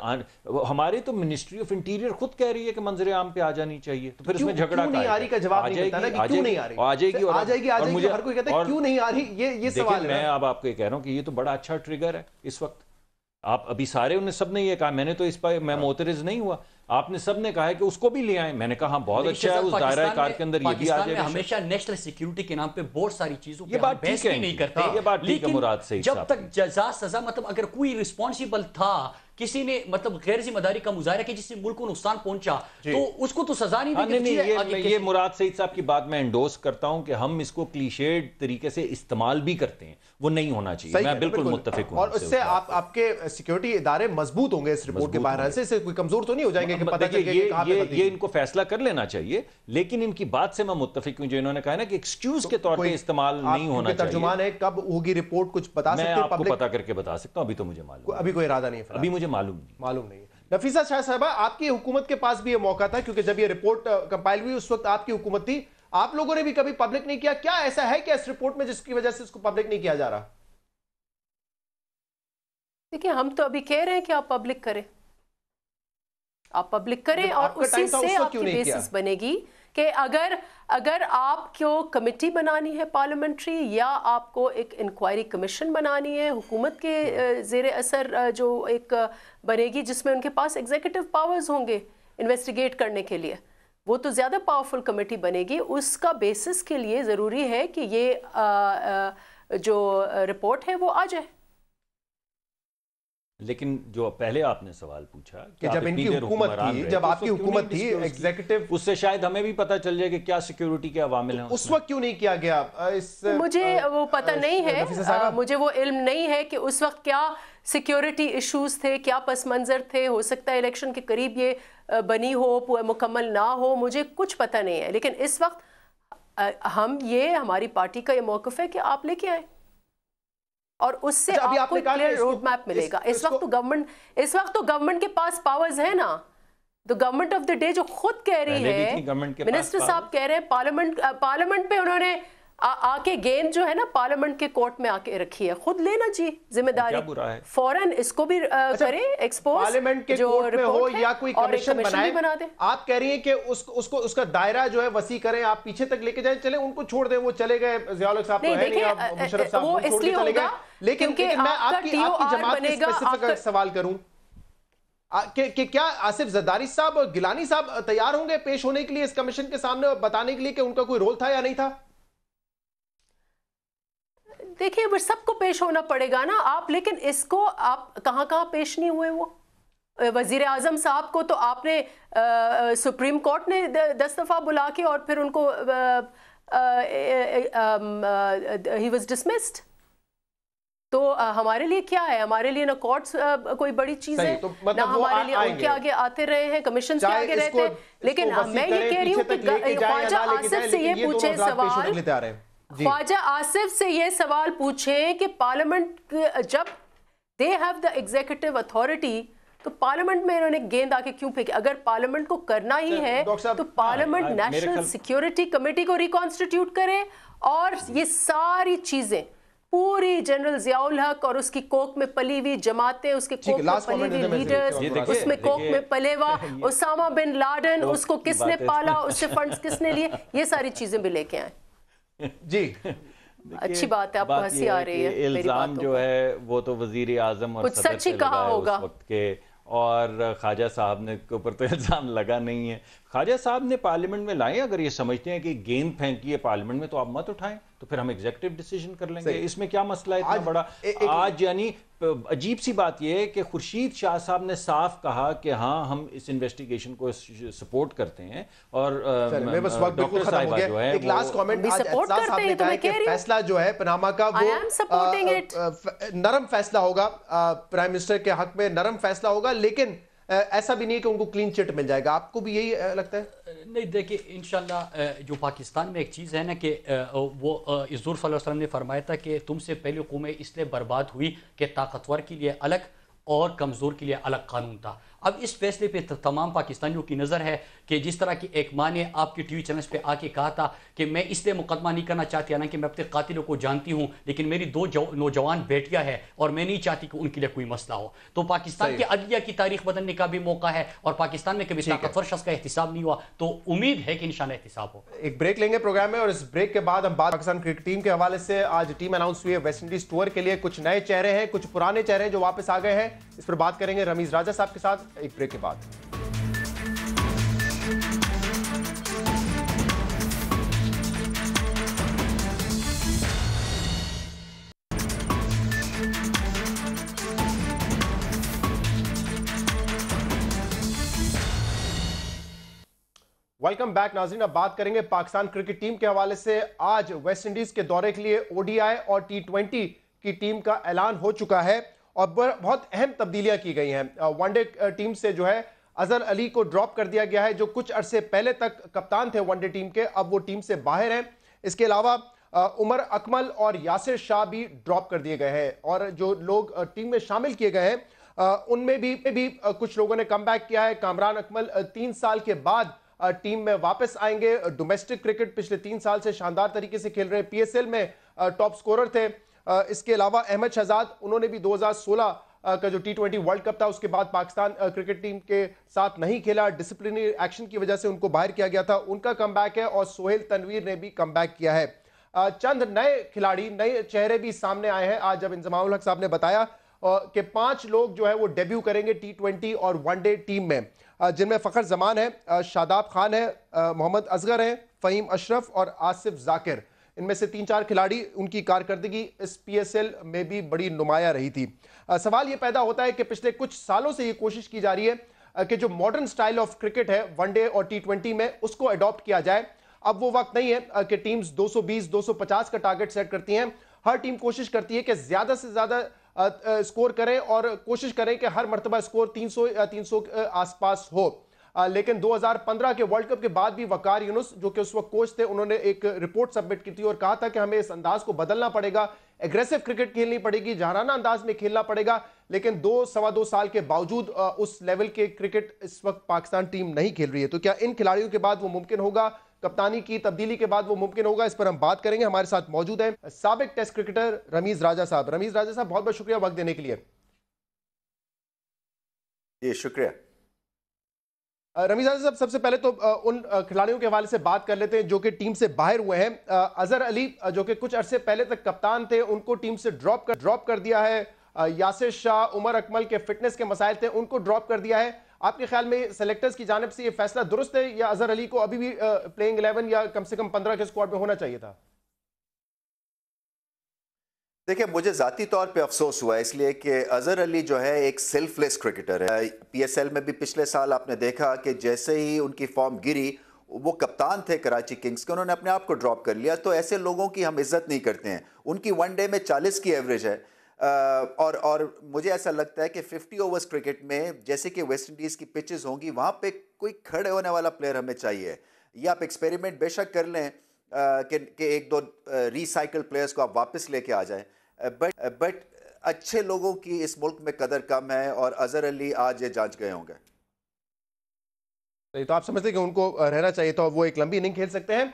ہمارے تو منسٹری آف انٹیریئر خود کہہ رہی ہے کہ منظر عام پہ آ جانی چاہیے، تو پھر اس میں جھگڑا نہیں آ رہی کا جواب نہیں ملتا نا کہ کیوں نہیں آ رہی. آ جائے گی آ جائے گی، ہر کوئی کہتا ہے کیوں نہیں آ رہی. یہ سوال ہے. میں اب آپ کو یہ کہہ رہا ہوں کہ یہ تو بڑا اچھا ٹریگر ہے اس وقت. آپ ابھی سارے انہیں سب نے یہ کہا، میں نے تو اس پر میں معترض نہیں ہوا، آپ نے سب نے کہا ہے کہ اس کو بھی لے آئیں. میں نے کہا بہت اچھا ہے، اس دائرہ کار کے اندر یہ بھی آ جائے. ہمیشہ نیشنل سیکیورٹی کے نام پہ بہت ساری چیزوں یہ بات ٹھیک ہے نہیں کرتے، یہ بات ٹھیک ہے مراد سے. جب تک جزا سزا، مطلب اگر کوئی رسپانسیبل تھا، کسی نے مطلب غیر ذمہ داری کا مظاہرہ کیا جس سے ملک کو نقصان پہنچا، تو اس کو تو سزا نہیں دینی. یہ مراد سعید صاحب کی بات میں انڈوس کرتا ہوں کہ ہم اس کو کلیشیڈ طریقے سے استعمال بھی کرتے ہیں، وہ نہیں ہونا چاہیے. میں بالکل متفق ہوں. اور اس سے آپ کے سیکیورٹی ادارے مضبوط ہوں گے اس رپورٹ کے باہر سے کوئی کمزور تو نہیں ہو جائیں گے کہ پتہ چل گیا کہ کہاں پہ غلطی. یہ ان کو فیصلہ کر لینا چاہیے، لیکن ان کی بات سے میں متفق ہوں جو انہوں نے کہا نا کہ ایکسکیوز کے طور پہ استعمال نہیں ہونا چاہیے. ترجمان ہے کب ہوگی رپورٹ، کچھ بتا سکتے ہیں؟ میں آپ کو پتہ کر کے بتا سکتا ہوں، ابھی تو مجھے معلوم، ابھی کوئی ارادہ نہیں ہے، ابھی مجھے معلوم نہیں ہے. نفیسہ شاہ صاحبہ، آپ کی حکومت کے پاس بھی یہ موقع تھا کیونکہ جب یہ رپورٹ کمپائل ہوئی اس وقت آپ کی حکومت تھی، آپ لوگوں نے بھی کبھی پبلک نہیں کیا. کیا ایسا ہے کہ اس رپورٹ میں جس کی وجہ سے اس کو پبلک نہیں کیا جا رہا؟ دیکھیں، ہم تو ابھی کہہ رہے ہیں کہ آپ پبلک کریں، آپ پبلک کریں، اور اسی سے آپ کی بیسس بنے گی کہ اگر آپ کو کمیٹی بنانی ہے پارلیمنٹری، یا آپ کو ایک انکوائری کمیشن بنانی ہے حکومت کے زیر اثر جو ایک بنے گی جس میں ان کے پاس ایگزیکٹو پاورز ہوں گے انویسٹیگیٹ کرنے کے لیے، وہ تو زیادہ پاورفل کمیٹی بنے گی. اس کا بیسس کے لیے ضروری ہے کہ یہ جو رپورٹ ہے وہ آ جائے. لیکن جو پہلے آپ نے سوال پوچھا کہ جب ان کی حکومت تھی، جب آپ کی حکومت تھی ایگزیکٹو، اس سے شاید ہمیں بھی پتہ چل جائے کہ کیا سیکیورٹی کے عوامل ہیں. اس وقت کیوں نہیں کیا گیا؟ مجھے وہ پتہ نہیں ہے، مجھے وہ علم نہیں ہے کہ اس وقت کیا سیکیورٹی ایشوز تھے، کیا پس منظر تھے. ہو سکتا ہے الیکشن کے قریب یہ بنی ہو، مکمل نہ ہو، مجھے کچھ پتہ نہیں ہے. لیکن اس وقت ہماری پارٹی کا یہ موقف ہے کہ آپ لے کے آئیں، اور اس سے آپ کو کلیئر روڈ میپ ملے گا. اس وقت تو گورنمنٹ کے پاس پاورز ہیں نا. تو گورنمنٹ آف دا ڈے جو خود کہہ رہی ہے، منسٹر صاحب کہہ رہے ہیں پارلیمنٹ پہ انہوں نے آ کے گیند جو ہے نا پارلیمنٹ کے کورٹ میں آ کے رکھی ہے. خود لینا جی ذمہ داری، فوراً اس کو بھی کریں ایکسپوز، پارلیمنٹ کے کورٹ میں ہو یا کوئی کمیشن بنا دیں. آپ کہہ رہی ہیں کہ اس کا دائرہ جو ہے وسیع کریں، آپ پیچھے تک لے کے جائیں. چلیں ان کو چھوڑ دیں، وہ چلے گئے. ضیاء الحق صاحب تو ہے نہیں، آپ مشرف صاحب وہ چھوڑ کے چلے گئے. لیکن میں آپ کی جماعت کے اسپیسیفک سوال کروں کہ کیا آصف زرداری صاحب اور گیلانی صاحب تیار ہوں گے پیش ہونے کے لیے اس کمیشن کے سامنے اور بتانے کے لیے کہ ان کا کوئی رول تھا یا نہیں تھا؟ دیکھیں، وہ سب کو پیش ہونا پڑے گا نا آپ. لیکن اس کو آپ کہاں پیش نہیں ہوئے. وہ وزیر اعظم صاحب کو تو آپ نے سپریم کورٹ نے 10 دفعہ بلا کے اور پھر ان کو ہی واز ڈسمسڈ. تو ہمارے لیے کیا ہے؟ ہمارے لیے نہ کورٹس کوئی بڑی چیز ہے، نہ ہمارے لیے ان کے آگے آتے رہے ہیں، کمیشن کے آگے رہتے ہیں. لیکن میں یہ کہہ رہی ہوں کہ خواجہ آصف سے یہ پوچھیں سوال، خواجہ آصف سے یہ سوال پوچھیں کہ پارلیمنٹ جب they have the executive authority تو پارلیمنٹ میں انہوں نے گیند آ کے کیوں پھینکی؟ اگر پارلیمنٹ کو کرنا ہی ہے تو پارلیمنٹ نیشنل سیکیورٹی کمیٹی کو ریکانسٹیٹیوٹ کرے اور یہ ساری چیزیں پوری جنرل ضیاء الحق اور اس کی کوک میں پلی ہوئی جماعتیں، اس کے کوک میں پلی ہوئی لیڈرز، اس میں کوک میں پلے ہوا اسامہ بن لادن، اس کو کس نے پالا، اس سے فنڈز کس نے لیے، یہ ساری چیزیں بھی لے کے آئیں. جی اچھی بات ہے، آپ کو ہنسی آ رہی ہے. الزام جو ہے وہ تو وزیر اعظم اور صدر سے لگا ہے اس وقت کے، اور خواجہ صاحب نے کے اوپر تو الزام لگا نہیں ہے. خواجہ صاحب نے پارلیمنٹ میں لائیں، اگر یہ سمجھتے ہیں کہ گیند پھینکی ہے پارلیمنٹ میں تو آپ مت اٹھائیں، تو پھر ہم ایگزیکٹو ڈیسیجن کر لیں گے. اس میں کیا مسئلہ ہے اتنا بڑا؟ آج یعنی عجیب سی بات یہ ہے کہ خورشید شاہ صاحب نے صاف کہا کہ ہاں ہم اس انویسٹیگیشن کو سپورٹ کرتے ہیں، اور ڈاکٹر صاحبہ جو ہے ایک لاسٹ کامنٹ آج احساس صاحب نے کہا کہ فیصلہ جو ہے پاناما کا وہ نرم فیصلہ ہوگا، پرائم منسٹر کے حق میں نرم فیصلہ ہوگا، لیکن ایسا بھی نہیں کہ ان کو کلین چٹ مل جائے گا. آپ کو بھی یہی لگتا ہے؟ نہیں دیکھیں، انشاءاللہ جو پاکستان میں ایک چیز ہے نا کہ وہ حضور صلی اللہ علیہ وسلم نے فرمایا تھا کہ تم سے پہلی قومیں اس لیے برباد ہوئی کہ طاقتور کے لیے الگ اور کمزور کے لیے الگ قانون تھا. اب اس فیصلے پہ تمام پاکستانیوں کی نظر ہے کہ جس طرح کی ایک ماں نے آپ کے ٹی وی چینلز پہ آ کے کہا تھا کہ میں اس لیے مقدمہ نہیں کرنا چاہتی، حالانکہ میں اپنے قاتلوں کو جانتی ہوں، لیکن میری 2 نوجوان بیٹیاں ہیں اور میں نہیں چاہتی کہ ان کے لیے کوئی مسئلہ ہو. تو پاکستان کے عدلیہ کی تاریخ بدلنے کا بھی موقع ہے، اور پاکستان میں کبھی طاقتور شخص کا احتساب نہیں ہوا، تو امید ہے کہ انشاءاللہ احتساب ہو. ایک بریک لیں گے پروگرام میں، اور اس بریک کے بعد ہم پاکستان کرکٹ ٹیم کے حوالے سے آج ٹیم اناؤنس ہوئی ہے ویسٹ انڈیز ٹور کے لیے. کچھ نئے چہرے ہیں، کچھ پرانے چہرے جو واپس آ گئے ہیں، اس پر بات کریں گے رمیز راجہ صاحب کے ساتھ ایک بریک کے بعد. ویلکم بیک ناظرین. اب بات کریں گے پاکستان کرکٹ ٹیم کے حوالے سے. آج ویسٹ انڈیز کے دورے کے لیے ODI اور T20 کی ٹیم کا اعلان ہو چکا ہے، اور بہت اہم تبدیلیاں کی گئی ہیں. ون ڈے ٹیم سے جو ہے اظہر علی کو ڈراپ کر دیا گیا ہے، جو کچھ عرصے پہلے تک کپتان تھے ون ڈے ٹیم کے، اب وہ ٹیم سے باہر ہیں. اس کے علاوہ عمر اکمل اور یاسر شاہ بھی ڈراپ کر دیے گئے ہیں، اور جو لوگ ٹیم میں شامل کیے گئے ہیں ان میں بھی کچھ لوگوں نے کم بیک کیا ہے. کامران اکمل 3 سال کے بعد ٹیم میں واپس آئیں گے. ڈومیسٹک کرکٹ پچھلے 3 سال سے شاندار طریقے سے کھیل رہے ہیں، PSL میں ٹاپ سکورر تھے. اس کے علاوہ احمد شہزاد، انہوں نے بھی 2016 کا جو T20 ورلڈ کپ تھا اس کے بعد پاکستان کرکٹ ٹیم کے ساتھ نہیں کھیلا، ڈسپلنری ایکشن کی وجہ سے ان کو باہر کیا گیا تھا، ان کا کم بیک ہے. اور سہیل تنویر نے بھی کم بیک کیا ہے. چند نئے کھلاڑی، نئے چہرے بھی سامنے آئے ہیں. آج جب انضمام الحق صاحب نے بتایا کہ 5 لوگ جو ہے وہ ڈیبیو کریں گے T20 اور ون ڈے ٹیم میں، جن میں فخر زمان ہے، شاداب خان ہے، محمد اصغر ہیں، فہیم اشرف اور آصف ذاکر. ان میں سے 3-4 کھلاڑی، ان کی کارکردگی اس PSL میں بھی بڑی نمایاں رہی تھی. سوال یہ پیدا ہوتا ہے کہ پچھلے کچھ سالوں سے یہ کوشش کی جا رہی ہے کہ جو ماڈرن سٹائل آف کرکٹ ہے ون ڈے اور T20 میں، اس کو اڈاپٹ کیا جائے. اب وہ وقت نہیں ہے کہ ٹیمز 220 250 کا ٹارگٹ سیٹ کرتی ہیں. ہر ٹیم کوشش کرتی ہے کہ زیادہ سے زیادہ سکور کریں، اور کوشش کریں کہ ہر مرتبہ سکور 300 یا 300 آس پاس ہو. لیکن 2015 کے ورلڈ کپ کے بعد بھی وقار یونس، جو کہ اس وقت کوچ تھے، انہوں نے ایک رپورٹ سبمٹ کی تھی اور کہا تھا کہ ہمیں اس انداز کو بدلنا پڑے گا، ایگریسو کرکٹ کھیلنی پڑے گی، جہرانہ انداز میں کھیلنا پڑے گا. لیکن 2-2.25 سال کے باوجود اس لیول کے کرکٹ اس وقت پاکستان ٹیم نہیں کھیل رہی ہے. تو کیا ان کھلاڑیوں کے بعد وہ ممکن ہوگا؟ کپتانی کی تبدیلی کے بعد وہ ممکن ہوگا؟ اس پر ہم بات کریں گے. ہمارے ساتھ موجود ہیں سابق ٹیسٹ کرکٹر رمیز راجہ صاحب. رمیز راجہ صاحب، بہت بہت شکریہ وقت دینے کے لیے. جی شکریہ. رمیز راجہ صاحب، سب سے پہلے تو ان کھلاڑیوں کے حوالے سے بات کر لیتے ہیں جو کہ ٹیم سے باہر ہوئے ہیں. اظہر علی، جو کہ کچھ عرصے پہلے تک کپتان تھے، ان کو ٹیم سے ڈراپ کر دیا ہے. یاسر شاہ، عمر اکمل کے فٹنس کے مسائل تھے، ان کو ڈراپ کر دیا ہے. آپ کے خیال میں سلیکٹرز کی جانب سے یہ فیصلہ درست ہے، یا اظہر علی کو ابھی بھی پلینگ 11 یا کم سے کم 15 کے اسکواڈ میں ہونا چاہیے تھا؟ دیکھیں، مجھے ذاتی طور پہ افسوس ہوا ہے، اس لیے کہ اظہر علی جو ہے ایک سیلف لیس کرکٹر ہے. PSL میں بھی پچھلے سال آپ نے دیکھا کہ جیسے ہی ان کی فارم گری، وہ کپتان تھے کراچی کنگز کے، انہوں نے اپنے آپ کو ڈراپ کر لیا. تو ایسے لوگوں کی ہم عزت نہیں کرتے ہیں. ان کی ون ڈے میں 40 کی ایوریج ہے، اور مجھے ایسا لگتا ہے کہ 50 اوورز کرکٹ میں جیسے کہ ویسٹ انڈیز کی پچز ہوں گی، وہاں پہ کوئی کھڑے ہونے والا پلیئر ہمیں چاہیے. یہ آپ ایکسپیریمنٹ بے شک کر لیں کہ 1-2 ری سائیکل پلیئرز کو آپ واپس لے کے آ جائیں، بٹ अच्छे लोगों की इस मुल्क में कदर कम है और अजहर अली आज ये जांच गए होंगे। तो आप समझते हैं कि उनको रहना चाहिए, तो वो एक लंबी इनिंग खेल सकते हैं।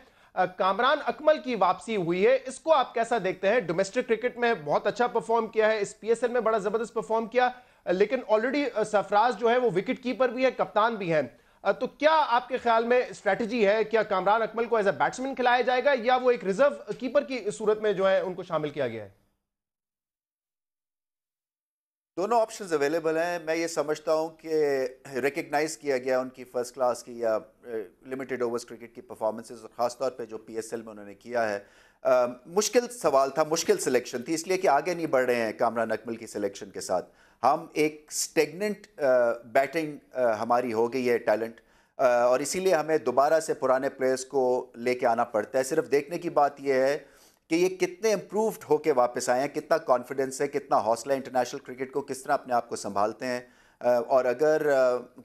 कामरान अकमल की वापसी हुई है, इसको आप कैसा देखते हैं? डोमेस्टिक क्रिकेट में बहुत अच्छा परफॉर्म किया है, इस पीएसएल में बड़ा जबरदस्त परफॉर्म किया, लेकिन ऑलरेडी सरफराज जो है वो विकेट कीपर भी है, कप्तान भी है। तो क्या आपके ख्याल में स्ट्रेटजी है, क्या कामरान अकमल को एज अ बैट्समैन खिलाया जाएगा या वो एक रिजर्व कीपर की सूरत में जो है उनको शामिल किया गया है? दोनों ऑप्शंस अवेलेबल हैं। मैं ये समझता हूँ कि रिकग्नाइज किया गया उनकी फर्स्ट क्लास की या लिमिटेड ओवर्स क्रिकेट की परफॉर्मेंसेस, और ख़ासतौर पे जो पीएसएल में उन्होंने किया है। मुश्किल सवाल था, मुश्किल सिलेक्शन थी, इसलिए कि आगे नहीं बढ़ रहे हैं कामरान अकमल की सिलेक्शन के साथ। हम एक स्टेगनेंट बैटिंग हमारी हो गई है टैलेंट, और इसीलिए हमें दोबारा से पुराने प्लेयर्स को लेके आना पड़ता है। सिर्फ देखने की बात यह है कि ये कितने इम्प्रूव्ड होके वापस आए हैं, कितना कॉन्फिडेंस है, कितना हौसला, इंटरनेशनल क्रिकेट को किस तरह अपने आप को संभालते हैं। और अगर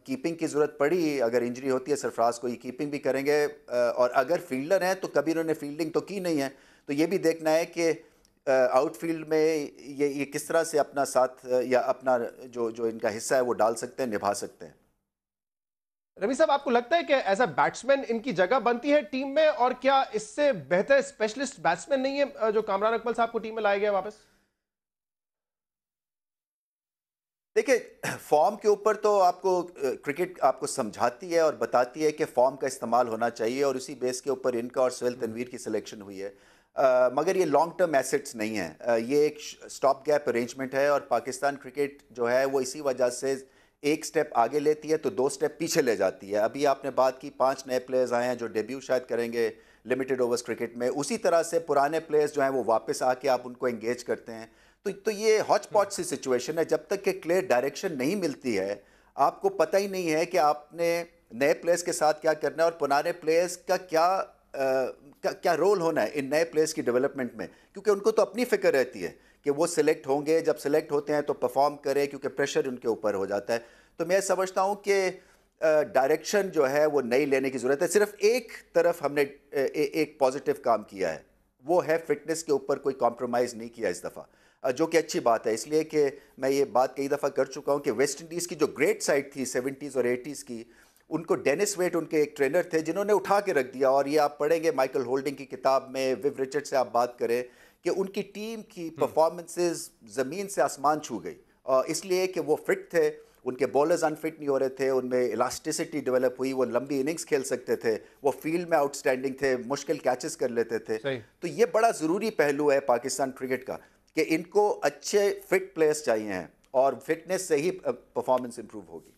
कीपिंग की ज़रूरत पड़ी, अगर इंजरी होती है सरफराज को, ये कीपिंग भी करेंगे। और अगर फील्डर हैं तो कभी उन्होंने फील्डिंग तो की नहीं है, तो ये भी देखना है कि आउटफील्ड में ये किस तरह से अपना साथ या अपना जो इनका हिस्सा है वो डाल सकते हैं, निभा सकते हैं। रवि साहब, आपको लगता है कि एज अ बैट्समैन इनकी जगह बनती है टीम में, और क्या इससे बेहतर स्पेशलिस्ट बैट्समैन नहीं है जो कामरान अकमल साहब को टीम में लाया गया वापस? देखिए, फॉर्म के ऊपर तो आपको क्रिकेट आपको समझाती है और बताती है कि फॉर्म का इस्तेमाल होना चाहिए, और उसी बेस के ऊपर इनका और सुहेल तनवीर की सिलेक्शन हुई है। मगर ये लॉन्ग टर्म एसेट्स नहीं है, ये एक स्टॉप गैप अरेंजमेंट है। और पाकिस्तान क्रिकेट जो है वो इसी वजह से एक स्टेप आगे लेती है तो 2 स्टेप पीछे ले जाती है। अभी आपने बात की 5 नए प्लेयर्स आए हैं जो डेब्यू शायद करेंगे लिमिटेड ओवर्स क्रिकेट में, उसी तरह से पुराने प्लेयर्स जो हैं वो वापस आके आप उनको एंगेज करते हैं। तो ये हॉच पॉच सी सिचुएशन है। जब तक कि क्लियर डायरेक्शन नहीं मिलती है, आपको पता ही नहीं है कि आपने नए प्लेयर्स के साथ क्या करना है और पुराने प्लेयर्स का क्या रोल होना है इन नए प्लेयर्स की डेवलपमेंट में, क्योंकि उनको तो अपनी फिक्र रहती है कि वो सिलेक्ट होंगे, जब सिलेक्ट होते हैं तो परफॉर्म करें, क्योंकि प्रेशर उनके ऊपर हो जाता है। तो मैं समझता हूँ कि डायरेक्शन जो है वो नई लेने की ज़रूरत है। सिर्फ एक तरफ हमने एक पॉजिटिव काम किया है, वो है फिटनेस के ऊपर कोई कॉम्प्रोमाइज़ नहीं किया इस दफ़ा, जो कि अच्छी बात है। इसलिए कि मैं ये बात कई दफ़ा कर चुका हूँ कि वेस्ट इंडीज़ की जो ग्रेट साइड थी 70s और 80s की, उनको डेनिस वेट उनके एक ट्रेनर थे जिन्होंने उठा के रख दिया। और ये आप पढ़ेंगे माइकल होल्डिंग की किताब में, विव रिचर्ड से आप बात करें कि उनकी टीम की परफॉर्मेंसेस ज़मीन से आसमान छू गई, इसलिए कि वो फिट थे, उनके बॉलर्स अनफिट नहीं हो रहे थे, उनमें इलास्टिसिटी डेवलप हुई, वो लंबी इनिंग्स खेल सकते थे, वो फील्ड में आउटस्टैंडिंग थे, मुश्किल कैचेस कर लेते थे। तो ये बड़ा ज़रूरी पहलू है पाकिस्तान क्रिकेट का कि इनको अच्छे फिट प्लेयर्स चाहिए हैं, और फिटनेस से ही परफॉर्मेंस इंप्रूव होगी।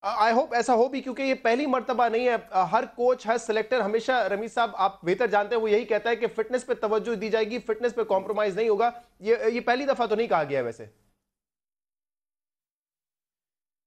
आई होप ऐसा हो भी, क्योंकि ये पहली मर्तबा नहीं है। हर कोच, हर सिलेक्टर हमेशा, रमीज साहब आप बेहतर जानते हैं, वो यही कहता है कि फिटनेस पे तवज्जो दी जाएगी, फिटनेस पे कॉम्प्रोमाइज नहीं होगा। ये पहली दफा तो नहीं कहा गया है वैसे।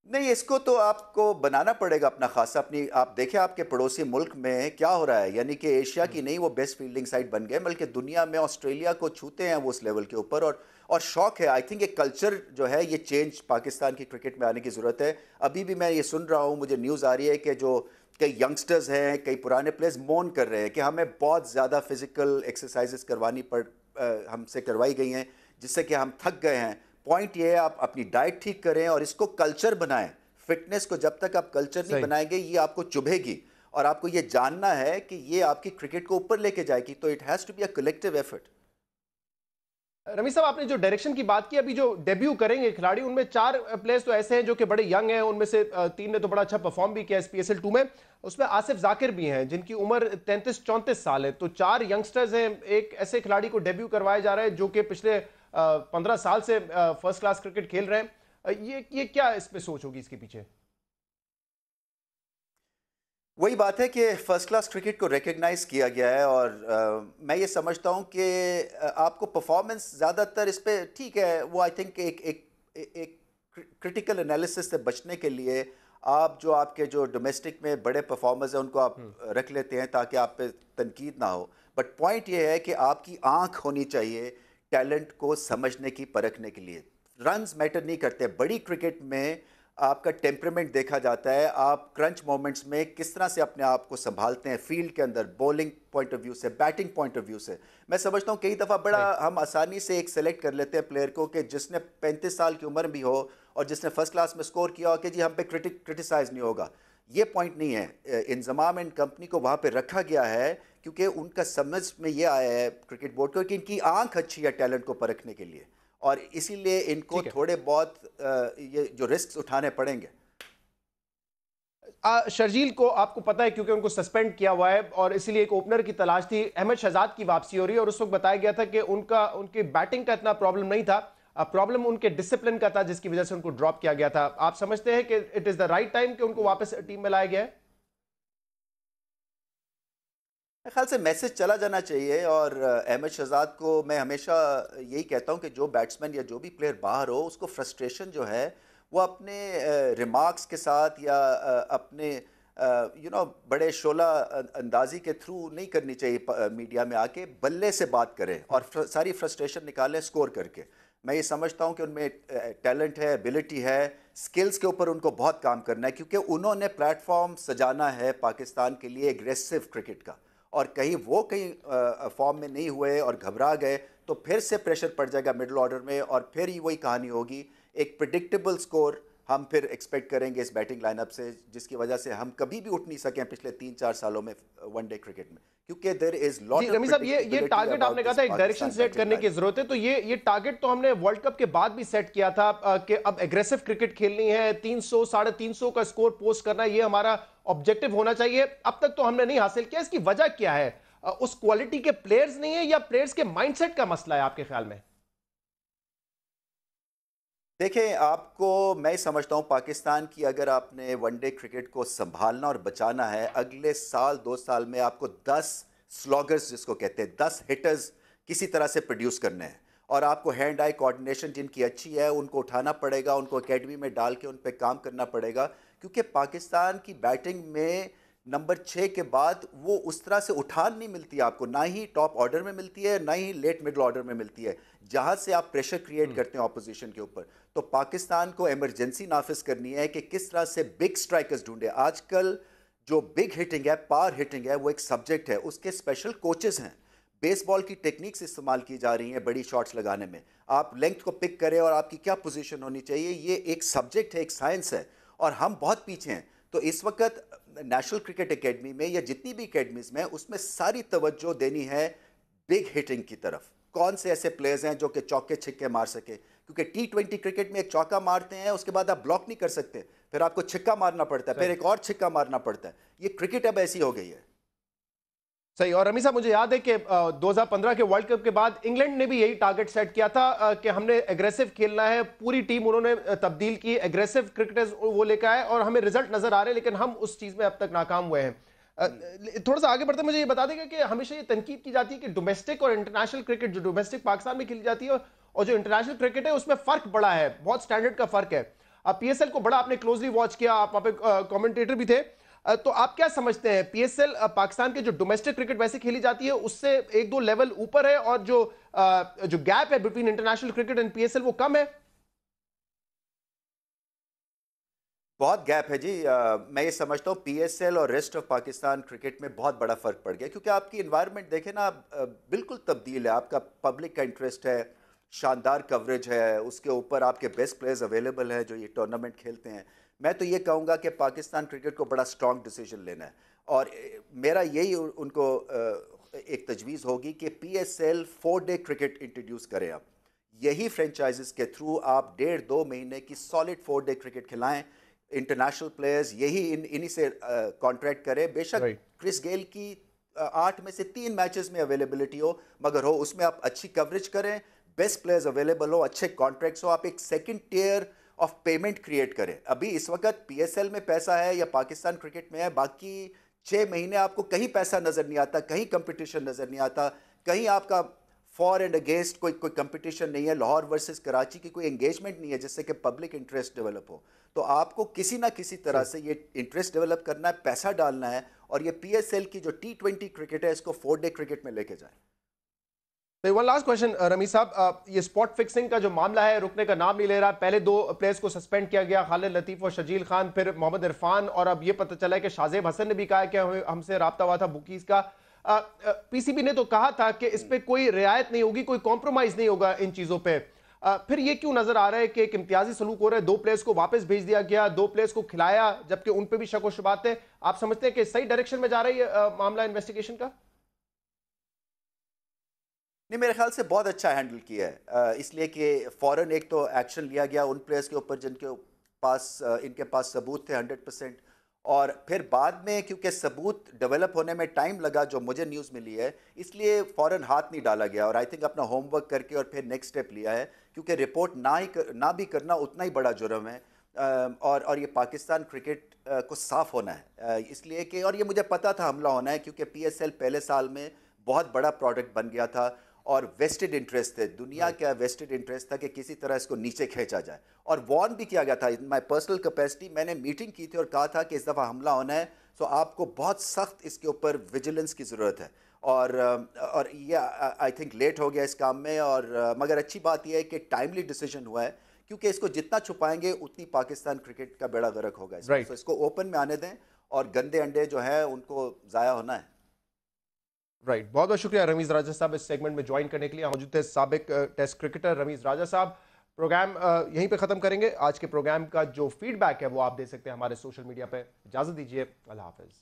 नहीं, इसको तो आपको बनाना पड़ेगा अपना खासा। अपनी आप देखें आपके पड़ोसी मुल्क में क्या हो रहा है, यानी कि एशिया की नहीं वो बेस्ट फील्डिंग साइड बन गए, बल्कि दुनिया में ऑस्ट्रेलिया को छूते हैं वो उस लेवल के ऊपर। और शौक है, आई थिंक एक कल्चर जो है ये चेंज पाकिस्तान की क्रिकेट में आने की ज़रूरत है। अभी भी मैं ये सुन रहा हूँ, मुझे न्यूज़ आ रही है कि जो कई यंगस्टर्स हैं, कई पुराने प्लेयर्स मौन कर रहे हैं कि हमें बहुत ज़्यादा फिजिकल एक्सरसाइजेस हमसे करवाई गई हैं, जिससे कि हम थक गए हैं। पॉइंट ये है, आप अपनी डाइट ठीक करें और इसको कल्चर बनाएं। फिटनेस को जब तक आप कल्चर नहीं बनाएंगे, ये आपको चुभेगी, और आपको ये जानना है कि ये आपकी क्रिकेट को ऊपर लेके जाएगी। तो it has to be a collective effort. Rameez Sahab, आपने जो डायरेक्शन की बात की, अभी जो डेब्यू करेंगे खिलाड़ी, उनमें 4 प्लेयर्स तो ऐसे हैं जो कि बड़े यंग हैं, उनमें से 3 ने तो बड़ा अच्छा परफॉर्म भी किया PSL 2 में। उसमें आसिफ जाकिर भी हैं जिनकी उम्र 33-34 साल है। तो 4 यंगस्टर्स हैं, एक ऐसे खिलाड़ी को डेब्यू करवाया जा रहा है जो कि पिछले 15 साल से फर्स्ट क्लास क्रिकेट खेल रहे हैं। ये क्या इस पे सोच होगी इसके पीछे? वही बात है कि फर्स्ट क्लास क्रिकेट को रिकग्नाइज किया गया है, और मैं ये समझता हूँ कि आपको परफॉर्मेंस ज़्यादातर इस पे ठीक है, वो आई थिंक एक क्रिटिकल एनालिसिस से बचने के लिए आप जो आपके जो डोमेस्टिक में बड़े परफॉर्मर्स हैं उनको आप रख लेते हैं ताकि आप पे तनकीद ना हो। बट पॉइंट ये है कि आपकी आँख होनी चाहिए टैलेंट को समझने की, परखने के लिए। रन्स मैटर नहीं करते। बड़ी क्रिकेट में आपका टेम्परामेंट देखा जाता है, आप क्रंच मोमेंट्स में किस तरह से अपने आप को संभालते हैं फील्ड के अंदर, बॉलिंग पॉइंट ऑफ व्यू से, बैटिंग पॉइंट ऑफ व्यू से। मैं समझता हूँ कई दफ़ा बड़ा हम आसानी से एक सेलेक्ट कर लेते हैं प्लेयर को कि जिसने 35 साल की उम्र भी हो और जिसने फर्स्ट क्लास में स्कोर किया हो कि जी हम पे क्रिटिसाइज़ नहीं होगा। ये पॉइंट नहीं है। इंजमाम एंड कंपनी को वहाँ पे रखा गया है क्योंकि उनका समझ में ये आया है क्रिकेट बोर्ड को कि इनकी आंख अच्छी है टैलेंट को परखने के लिए, और इसीलिए इनको थोड़े बहुत ये जो रिस्क उठाने पड़ेंगे। शर्जील को आपको पता है क्योंकि उनको सस्पेंड किया हुआ है और इसीलिए एक ओपनर की तलाश थी। अहमद शहजाद की वापसी हो रही है और उस वक्त बताया गया था कि उनकी बैटिंग का इतना प्रॉब्लम नहीं था, प्रॉब्लम उनके डिसिप्लिन का था जिसकी वजह से उनको ड्रॉप किया गया था। आप समझते हैं कि it is the right time कि उनको वापस टीम में लाया गया है? मेरे ख्याल से मैसेज चला जाना चाहिए, और अहमद शहजाद को मैं हमेशा यही कहता हूं कि जो बैट्समैन या जो भी प्लेयर बाहर हो उसको फ्रस्ट्रेशन जो है वो अपने रिमार्क्स के साथ या अपने बड़े शोला अंदाजी के थ्रू नहीं करनी चाहिए। मीडिया में आके बल्ले से बात करें और सारी फ्रस्ट्रेशन निकालें स्कोर करके। मैं ये समझता हूं कि उनमें टैलेंट है, एबिलिटी है, स्किल्स के ऊपर उनको बहुत काम करना है क्योंकि उन्होंने प्लेटफॉर्म सजाना है पाकिस्तान के लिए एग्रेसिव क्रिकेट का, और कहीं वो फॉर्म में नहीं हुए और घबरा गए तो फिर से प्रेशर पड़ जाएगा मिडिल ऑर्डर में, और फिर ही वही कहानी होगी। एक प्रिडिक्टेबल स्कोर हम फिर एक्सपेक्ट करेंगे इस बैटिंग लाइनअप से, जिसकी वजह से हम कभी भी उठ नहीं सके पिछले 3-4 सालों में वनडे क्रिकेट में, क्योंकि there is lot of. Rami Sahab, ये टारगेट आपने कहा था एक डायरेक्शन सेट करने की जरूरत है, तो ये टारगेट तो हमने वर्ल्ड कप के बाद भी सेट किया था कि अब एग्रेसिव क्रिकेट खेलनी है, 300 350 का स्कोर पोस्ट करना, ये हमारा ऑब्जेक्टिव होना चाहिए। अब तक तो हमने नहीं हासिल किया, इसकी वजह क्या है? उस क्वालिटी के प्लेयर्स नहीं है या प्लेयर्स के माइंडसेट का मसला है आपके ख्याल में? देखें, आपको मैं समझता हूं पाकिस्तान की अगर आपने वनडे क्रिकेट को संभालना और बचाना है, अगले साल 2 साल में आपको 10 स्लॉगर्स जिसको कहते हैं, 10 हिटर्स किसी तरह से प्रोड्यूस करने हैं, और आपको हैंड आई कोऑर्डिनेशन जिनकी अच्छी है उनको उठाना पड़ेगा, उनको एकेडमी में डाल के उन पे काम करना पड़ेगा, क्योंकि पाकिस्तान की बैटिंग में नंबर 6 के बाद वो उस तरह से उठान नहीं मिलती आपको, ना ही टॉप ऑर्डर में मिलती है ना ही लेट मिडल ऑर्डर में मिलती है, जहां से आप प्रेशर क्रिएट करते हैं ऑपोजिशन के ऊपर। तो पाकिस्तान को इमरजेंसी नाफिज करनी है कि किस तरह से बिग स्ट्राइकर्स ढूंढे। आजकल जो बिग हिटिंग है, पावर हिटिंग है, वो एक सब्जेक्ट है, उसके स्पेशल कोचेस हैं। बेसबॉल की टेक्निक्स इस्तेमाल की जा रही हैं बड़ी शॉट्स लगाने में, आप लेंथ को पिक करें और आपकी क्या पोजीशन होनी चाहिए, ये एक सब्जेक्ट है, एक साइंस है, और हम बहुत पीछे हैं। तो इस वक्त नेशनल क्रिकेट एकेडमी में या जितनी भी एकेडमीज में, उसमें सारी तवज्जो देनी है बिग हिटिंग की तरफ। कौन से ऐसे प्लेयर्स हैं जो कि चौके छिक्के मार सके, क्योंकि T20 क्रिकेट में एक चौका मारते हैं उसके बाद आप ब्लॉक नहीं कर सकते, फिर आपको छिक्का मारना पड़ता है, फिर एक और छिक्का मारना पड़ता है। ये क्रिकेट अब ऐसी हो गई है। सही। और रमी साहब, मुझे याद है कि 2015 के वर्ल्ड कप के बाद इंग्लैंड ने भी यही टारगेट सेट किया था कि हमने एग्रेसिव खेलना है, पूरी टीम उन्होंने तब्दील की, एग्रेसिव क्रिकेटर्स वो लेकर आए और हमें रिजल्ट नजर आ रहे हैं, लेकिन हम उस चीज में अब तक नाकाम हुए हैं। थोड़ा सा आगे बढ़ते मुझे ये बता देगा कि हमेशा ये तनकीद की जाती है कि डोमेस्टिक और इंटरनेशनल क्रिकेट, जो डोमेस्टिक पाकिस्तान में खेली जाती है और जो इंटरनेशनल क्रिकेट है उसमें फर्क बड़ा है, बहुत स्टैंडर्ड का फर्क है। अब PSL को बड़ा आपने क्लोजली वॉच किया, आप वहां पे कमेंटेटर भी थे, तो आप क्या समझते हैं PSL पाकिस्तान के जो डोमेस्टिक क्रिकेट वैसे खेली जाती है उससे 1-2 लेवल ऊपर है, और जो गैप है between international cricket and PSL वो कम है? बहुत गैप है जी। मैं ये समझता हूँ PSL और रेस्ट ऑफ पाकिस्तान क्रिकेट में बहुत बड़ा फ़र्क पड़ गया, क्योंकि आपकी इन्वायरमेंट देखें ना, बिल्कुल तब्दील है। आपका पब्लिक का इंटरेस्ट है, शानदार कवरेज है, उसके ऊपर आपके बेस्ट प्लेयर्स अवेलेबल है जो ये टूर्नामेंट खेलते हैं। मैं तो ये कहूँगा कि पाकिस्तान क्रिकेट को बड़ा स्ट्रॉन्ग डिसीजन लेना है, और मेरा यही उनको एक तजवीज़ होगी कि PSL 4-डे क्रिकेट इंट्रोड्यूस करें। आप यही फ्रेंचाइजेस के थ्रू आप 1.5-2 महीने की सॉलिड 4-डे क्रिकेट खिलाएं, इंटरनेशनल प्लेयर्स यही इन्हीं से कॉन्ट्रैक्ट करें। बेशक क्रिस गेल की 8 में से 3 मैचेस में अवेलेबिलिटी हो, मगर हो उसमें आप अच्छी कवरेज करें, बेस्ट प्लेयर्स अवेलेबल हो, अच्छे कॉन्ट्रैक्ट्स हो, आप एक second tier of payment create करें। अभी इस वक्त PSL में पैसा है या पाकिस्तान क्रिकेट में है, बाकी 6 महीने आपको कहीं पैसा नज़र नहीं आता, कहीं कंपटीशन नज़र नहीं आता, कहीं आपका फॉर एंड अगेंस्ट कोई कंपटीशन नहीं है, लाहौर वर्सेस कराची की कोई एंगेजमेंट नहीं है जिससे कि पब्लिक इंटरेस्ट डेवलप हो। तो आपको किसी ना किसी तरह से ये इंटरेस्ट डेवलप करना है, पैसा डालना है, और ये PSL की जो T20 क्रिकेट है इसको 4-डे क्रिकेट में लेके जाए। तो वन लास्ट क्वेश्चन रमीज साहब, ये स्पॉट फिक्सिंग का जो मामला है रुकने का नाम नहीं ले रहा। पहले 2 प्लेयर्स को सस्पेंड किया गया, खालिद लतीफ और शजील खान, फिर मोहम्मद इरफान, और अब ये पता चला है कि शाहजेब हसन ने भी कहा कि हमसे राब्ता हुआ था बुकीज का। पीसीबी ने तो कहा था कि इस पे कोई रियायत नहीं होगी, कोई कॉम्प्रोमाइज नहीं होगा इन चीजों पे। फिर ये क्यों नजर आ रहा है कि एक इम्तियाजी सलूक हो रहा है? 2 प्लेयर्स को वापस भेज दिया गया, 2 प्लेयर्स को खिलाया, जबकि उन पे भी शक व शुबात है। आप समझते हैं कि सही डायरेक्शन में जा रही है मामला इन्वेस्टिगेशन का? नहीं, मेरे ख्याल से बहुत अच्छा हैंडल किया है, इसलिए कि फौरन एक तो एक्शन लिया गया उन प्लेयर्स के ऊपर जिनके पास इनके पास सबूत थे 100%, और फिर बाद में क्योंकि सबूत डेवलप होने में टाइम लगा, जो मुझे न्यूज़ मिली है, इसलिए फ़ौरन हाथ नहीं डाला गया, और आई थिंक अपना होमवर्क करके और फिर नेक्स्ट स्टेप लिया है, क्योंकि रिपोर्ट ना भी करना उतना ही बड़ा जुर्म है। और ये पाकिस्तान क्रिकेट को साफ़ होना है, इसलिए कि, और ये मुझे पता था हमला होना है, क्योंकि PSL पहले साल में बहुत बड़ा प्रोडक्ट बन गया था और वेस्टेड इंटरेस्ट थे, दुनिया का वेस्टेड इंटरेस्ट था कि किसी तरह इसको नीचे खींचा जाए, और वार्न भी किया गया था। इन माई पर्सनल कैपेसिटी मैंने मीटिंग की थी और कहा था कि इस दफ़ा हमला होना है तो आपको बहुत सख्त इसके ऊपर विजिलेंस की ज़रूरत है, और ये आई थिंक लेट हो गया इस काम में, और मगर अच्छी बात यह है कि टाइमली डिसीजन हुआ है, क्योंकि इसको जितना छुपाएंगे उतनी पाकिस्तान क्रिकेट का बेड़ा गर्क होगा। तो इसको ओपन में आने दें और गंदे अंडे जो है उनको ज़ाया होना है। राइट, बहुत बहुत शुक्रिया रमीज राजा साहब इस सेगमेंट में ज्वाइन करने के लिए। मौजूद थे साबिक टेस्ट क्रिकेटर रमीज राजा साहब। प्रोग्राम यहीं पे ख़त्म करेंगे। आज के प्रोग्राम का जो फीडबैक है वो आप दे सकते हैं हमारे सोशल मीडिया पे। इजाज़त दीजिए, अल्लाह हाफ़िज़।